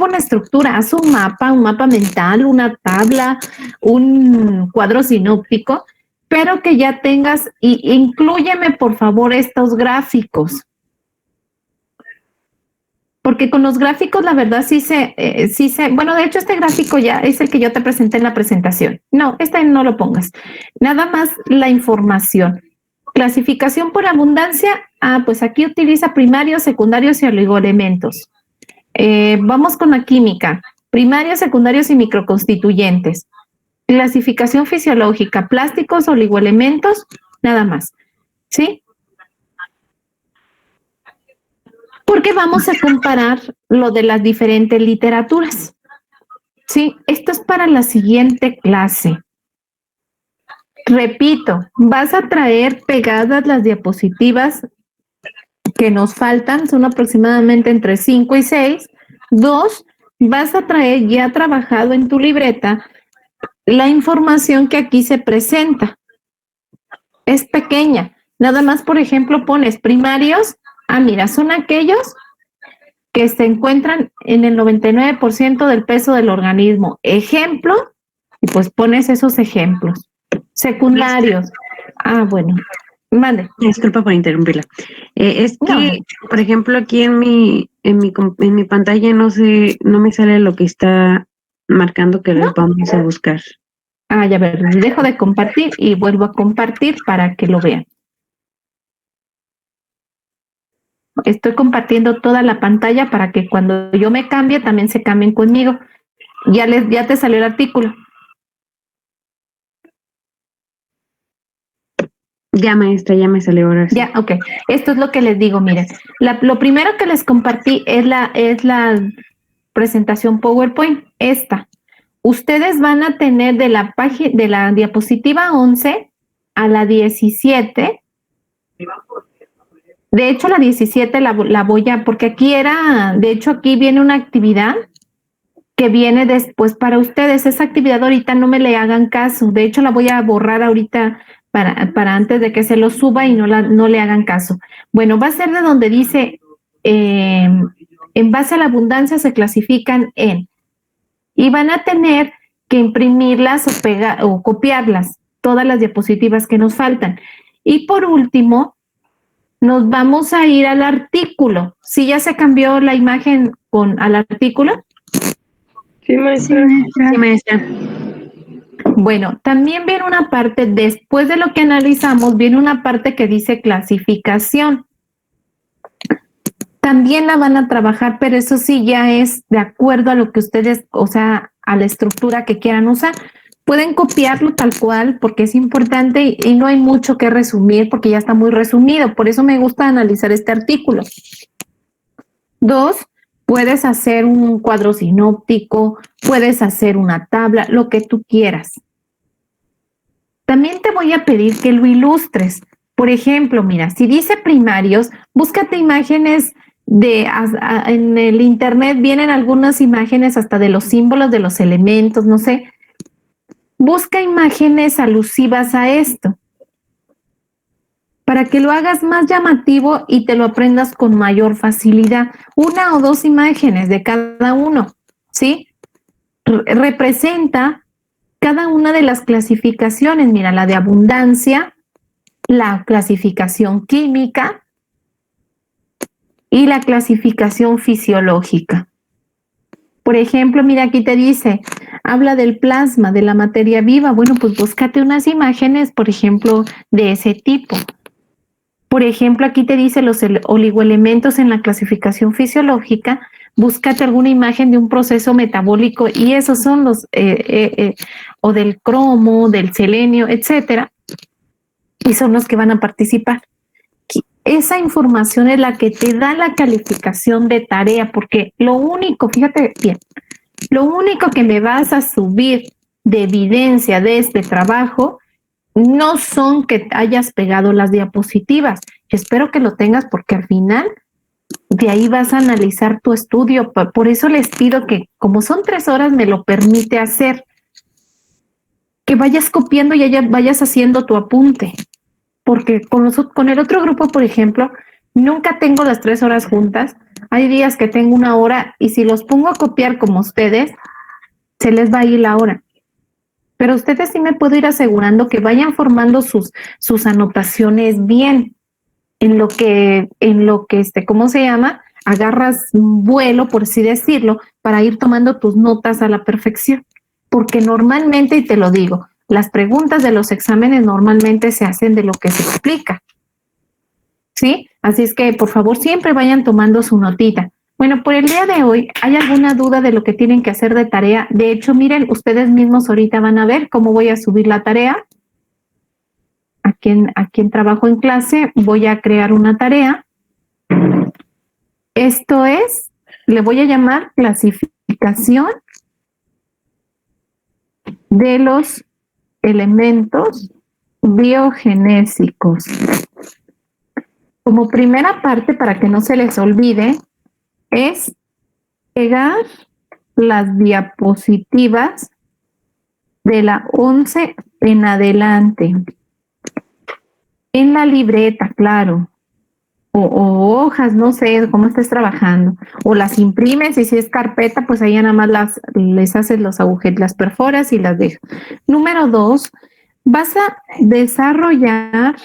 una estructura, haz un mapa mental, una tabla, un cuadro sinóptico, pero que ya tengas, y inclúyeme por favor estos gráficos. Porque con los gráficos, la verdad, bueno, de hecho, este gráfico ya es el que yo te presenté en la presentación. No, no lo pongas. Nada más la información. Clasificación por abundancia. Pues aquí utiliza primarios, secundarios y oligoelementos. Vamos con la química. Primarios, secundarios y microconstituyentes. Clasificación fisiológica, plásticos, oligoelementos, nada más. ¿Sí? Porque vamos a comparar lo de las diferentes literaturas. Sí, esto es para la siguiente clase. Repito, vas a traer pegadas las diapositivas que nos faltan, son aproximadamente entre 5 y 6. 2, vas a traer ya trabajado en tu libreta la información que aquí se presenta. Es pequeña. Nada más, por ejemplo, pones primarios. Mira, son aquellos que se encuentran en el 99% del peso del organismo. Ejemplo, y pues pones esos ejemplos. Secundarios. Bueno, mande. Disculpa por interrumpirla. Es que, por ejemplo, aquí en mi pantalla no me sale lo que está marcando que les vamos a buscar. Ya ver, dejo de compartir y vuelvo a compartir para que lo vean. Estoy compartiendo toda la pantalla para que cuando yo me cambie también se cambien conmigo. Ya te salió el artículo. Ya, maestra, ya me salió ahora. Sí. Ya, ok. Esto es lo que les digo, miren. Lo primero que les compartí es la presentación PowerPoint. Esta. Ustedes van a tener de la página, de la diapositiva 11 a la 17. De hecho, la 17 la voy a, porque de hecho, aquí viene una actividad que viene después para ustedes. Esa actividad ahorita no me le hagan caso. De hecho, la voy a borrar ahorita para antes de que se lo suba y no le hagan caso. Bueno, va a ser de donde dice, en base a la abundancia se clasifican en, y van a tener que imprimirlas o copiarlas, todas las diapositivas que nos faltan. Y por último, nos vamos a ir al artículo. ¿Sí ya se cambió la imagen al artículo? Sí, maestra. Sí, maestra. Bueno, también viene una parte, después de lo que analizamos, viene una parte que dice clasificación. También la van a trabajar, pero eso sí ya es de acuerdo a lo que ustedes, o sea, a la estructura que quieran usar. Pueden copiarlo tal cual porque es importante y no hay mucho que resumir porque ya está muy resumido. Por eso me gusta analizar este artículo. 2, puedes hacer un cuadro sinóptico, puedes hacer una tabla, lo que tú quieras. También te voy a pedir que lo ilustres. Por ejemplo, mira, si dice primarios, búscate imágenes en el internet vienen algunas imágenes hasta de los símbolos de los elementos, no sé. Busca imágenes alusivas a esto para que lo hagas más llamativo y te lo aprendas con mayor facilidad. 1 o 2 imágenes de cada uno, ¿sí? Representa cada una de las clasificaciones. Mira, la de abundancia, la clasificación química y la clasificación fisiológica. Por ejemplo, mira, aquí te dice, habla del plasma, de la materia viva. Bueno, pues búscate unas imágenes, por ejemplo, de ese tipo. Por ejemplo, aquí te dice los oligoelementos en la clasificación fisiológica. Búscate alguna imagen de un proceso metabólico y esos son los, o del cromo, del selenio, etcétera. Y son los que van a participar. Esa información es la que te da la calificación de tarea, porque lo único, fíjate bien, lo único que me vas a subir de evidencia de este trabajo no son que hayas pegado las diapositivas. Espero que lo tengas porque al final de ahí vas a analizar tu estudio. Por eso les pido que, como son 3 horas, me lo permite hacer, que vayas copiando y vayas haciendo tu apunte. Porque con el otro grupo, por ejemplo, nunca tengo las 3 horas juntas. Hay días que tengo 1 hora y si los pongo a copiar como ustedes, se les va a ir la hora. Pero ustedes sí me puedo ir asegurando que vayan formando sus anotaciones bien en lo que ¿cómo se llama? Agarras vuelo, por así decirlo, para ir tomando tus notas a la perfección. Porque normalmente, y te lo digo, las preguntas de los exámenes normalmente se hacen de lo que se explica. ¿Sí? Así es que, por favor, siempre vayan tomando su notita. Bueno, por el día de hoy, ¿hay alguna duda de lo que tienen que hacer de tarea? De hecho, miren, ustedes mismos ahorita van a ver cómo voy a subir la tarea. Aquí en trabajo en clase, voy a crear una tarea. Esto es, le voy a llamar clasificación de los elementos biogenésicos. Como primera parte, para que no se les olvide, es pegar las diapositivas de la 11 en adelante. En la libreta, claro. O hojas, no sé cómo estés trabajando. O las imprimes y si es carpeta, pues ahí nada más les haces los agujeros, las perforas y las dejas. Número 2, vas a desarrollar.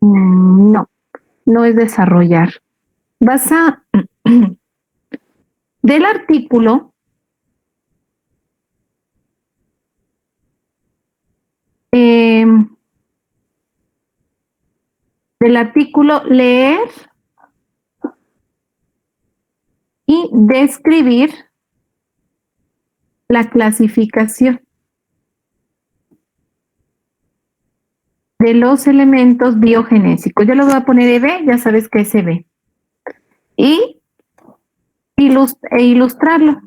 No es desarrollar. Vas a del artículo leer y describir la clasificación de los elementos biogenésicos. Yo le voy a poner EB, ya sabes que es EB. Y ilustrarlo.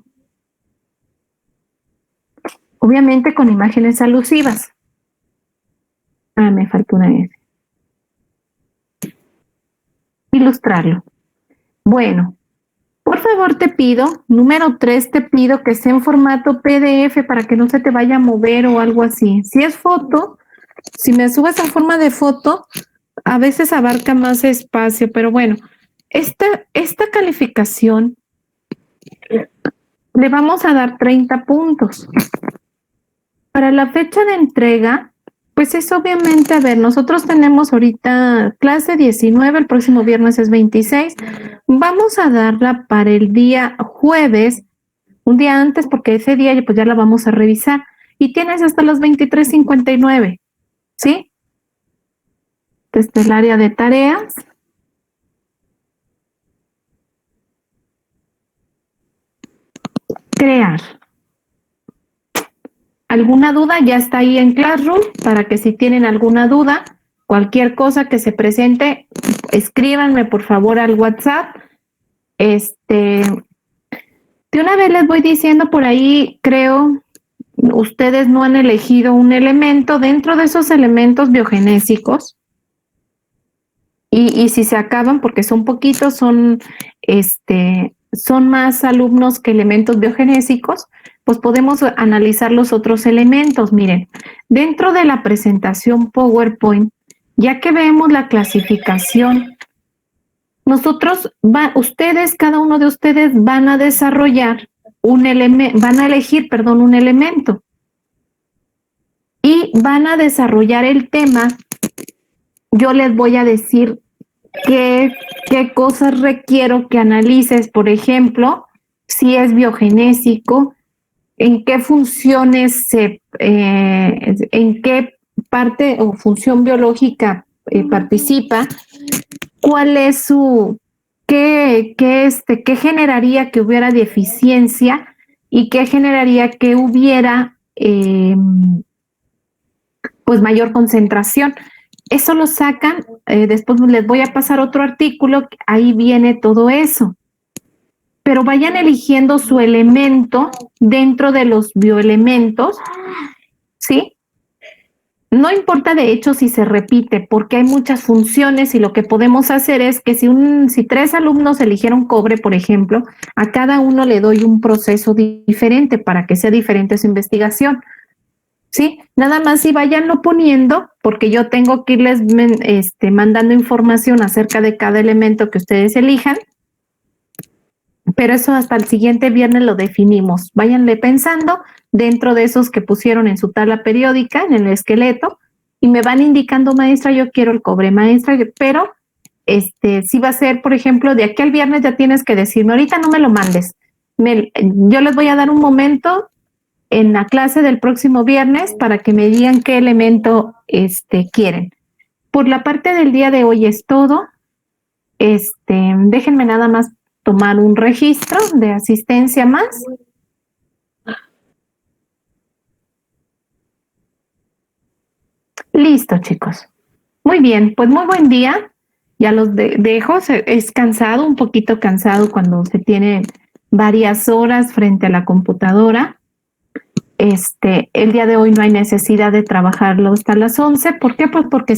Obviamente con imágenes alusivas. Me faltó una S. Ilustrarlo. Bueno, por favor te pido, número 3, te pido que sea en formato PDF para que no se te vaya a mover o algo así. Si es foto, si me subes en forma de foto, a veces abarca más espacio, pero bueno, esta calificación le vamos a dar 30 puntos. Para la fecha de entrega, pues es obviamente, a ver, nosotros tenemos ahorita clase 19, el próximo viernes es 26. Vamos a darla para el día jueves, un día antes, porque ese día pues ya la vamos a revisar. Y tienes hasta las 23:59, ¿sí? Desde el área de tareas. Crear. ¿Alguna duda? Ya está ahí en Classroom para que si tienen alguna duda, cualquier cosa que se presente, escríbanme por favor al WhatsApp. De una vez les voy diciendo por ahí, creo, ustedes no han elegido un elemento dentro de esos elementos biogenésicos. Y si se acaban, porque son poquitos, son más alumnos que elementos biogenésicos, pues podemos analizar los otros elementos. Miren, dentro de la presentación PowerPoint, ya que vemos la clasificación, ustedes, cada uno de ustedes van a desarrollar un elemento, van a elegir, perdón, un elemento y van a desarrollar el tema. Yo les voy a decir qué cosas requiero que analices, por ejemplo, si es biogenésico, en qué funciones, en qué parte o función biológica participa, cuál es qué generaría que hubiera deficiencia y qué generaría que hubiera pues mayor concentración. Eso lo sacan, después les voy a pasar otro artículo, ahí viene todo eso. Pero vayan eligiendo su elemento dentro de los bioelementos, ¿sí? No importa de hecho si se repite, porque hay muchas funciones y lo que podemos hacer es que si 3 alumnos eligieron cobre, por ejemplo, a cada uno le doy un proceso diferente para que sea diferente su investigación. ¿Sí? Nada más si vayanlo poniendo, porque yo tengo que irles mandando información acerca de cada elemento que ustedes elijan, pero eso hasta el siguiente viernes lo definimos. Váyanle pensando dentro de esos que pusieron en su tabla periódica, en el esqueleto, y me van indicando, maestra, yo quiero el cobre, maestra, pero si va a ser, por ejemplo, de aquí al viernes ya tienes que decirme, ahorita no me lo mandes. Yo les voy a dar un momento en la clase del próximo viernes para que me digan qué elemento quieren. Por la parte del día de hoy es todo. Déjenme nada más tomar un registro de asistencia más. Listo, chicos. Muy bien, pues muy buen día. Ya los dejo. Es cansado, un poquito cansado cuando se tiene varias horas frente a la computadora. El día de hoy no hay necesidad de trabajarlo hasta las 11. ¿Por qué? Pues porque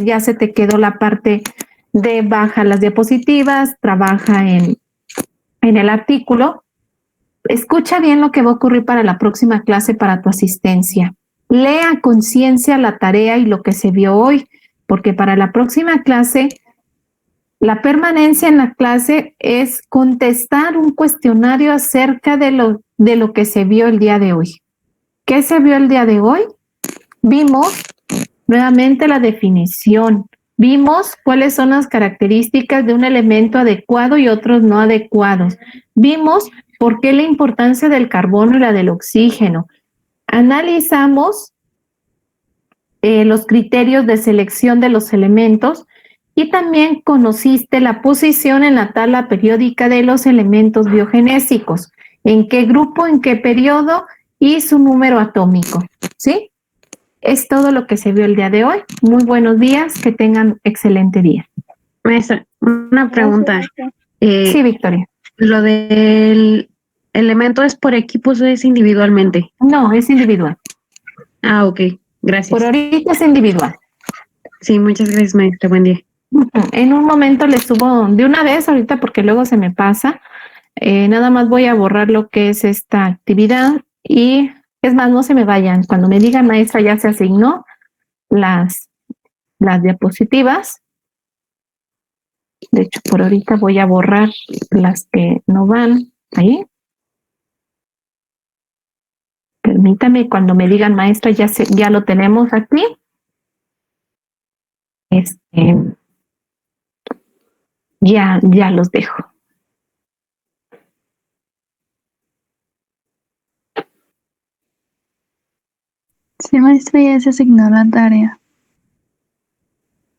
ya se te quedó la parte de baja las diapositivas, trabaja en el artículo. Escucha bien lo que va a ocurrir para la próxima clase para tu asistencia. Lea a conciencia la tarea y lo que se vio hoy, porque para la próxima clase, la permanencia en la clase es contestar un cuestionario acerca de lo que se vio el día de hoy. ¿Qué se vio el día de hoy? Vimos nuevamente la definición. Vimos cuáles son las características de un elemento adecuado y otros no adecuados. Vimos por qué la importancia del carbono y la del oxígeno. Analizamos los criterios de selección de los elementos y también conociste la posición en la tabla periódica de los elementos biogenésicos. en qué grupo, en qué periodo y su número atómico, ¿sí? Es todo lo que se vio el día de hoy. Muy buenos días, que tengan excelente día. Maestra, una pregunta. Sí, Victoria. ¿Lo del elemento es por equipos o es individualmente? No, es individual. Ah, ok. Gracias. Por ahorita es individual. Sí, muchas gracias, maestra. Buen día. En un momento le subo de una vez ahorita porque luego se me pasa. Nada más voy a borrar lo que es esta actividad y es más, no se me vayan. Cuando me digan maestra ya se asignó las diapositivas. De hecho, por ahorita voy a borrar las que no van ahí. Permítame, cuando me digan maestra ya lo tenemos aquí. Ya los dejo. Sí, maestra, ya se asignó la tarea.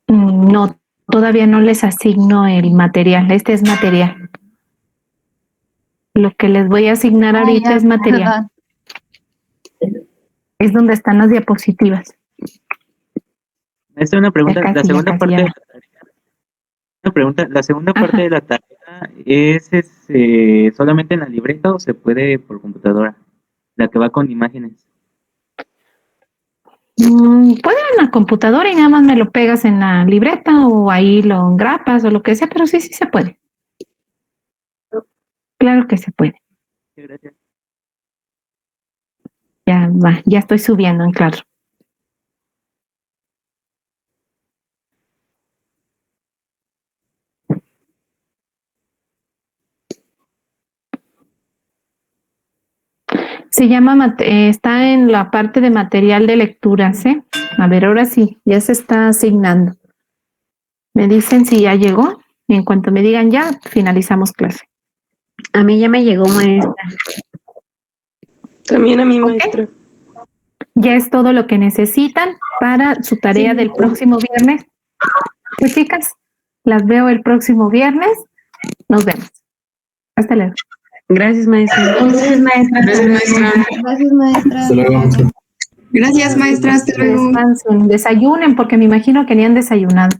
No, todavía no les asigno el material. Este es material. Lo que les voy a asignar ahorita ya, es material. perdón. Es donde están las diapositivas. Esta es una pregunta. Ya casi, La segunda ya parte casi, de la tarea. Una pregunta. La segunda Ajá. parte de la tarea es solamente en la libreta o se puede por computadora. La que va con imágenes. Puede en la computadora y nada más me lo pegas en la libreta o ahí lo engrapas o lo que sea, pero sí se puede. Claro que se puede. Sí, gracias. Ya estoy subiendo en claro. Se llama, está en la parte de material de lecturas, ¿eh? A ver, ahora sí, ya se está asignando. Me dicen si ya llegó y en cuanto me digan ya, finalizamos clase. A mí ya me llegó, maestra. También a mi Ok. maestra. Ya es todo lo que necesitan para su tarea Sí. del próximo viernes. Pues chicas, las veo el próximo viernes. Nos vemos. Hasta luego. Gracias, maestra. Gracias, maestra. Gracias, maestra. Gracias, maestra. Hasta luego, maestra. Gracias, maestra. Hasta luego. Descansen, desayunen, porque me imagino que ni han desayunado.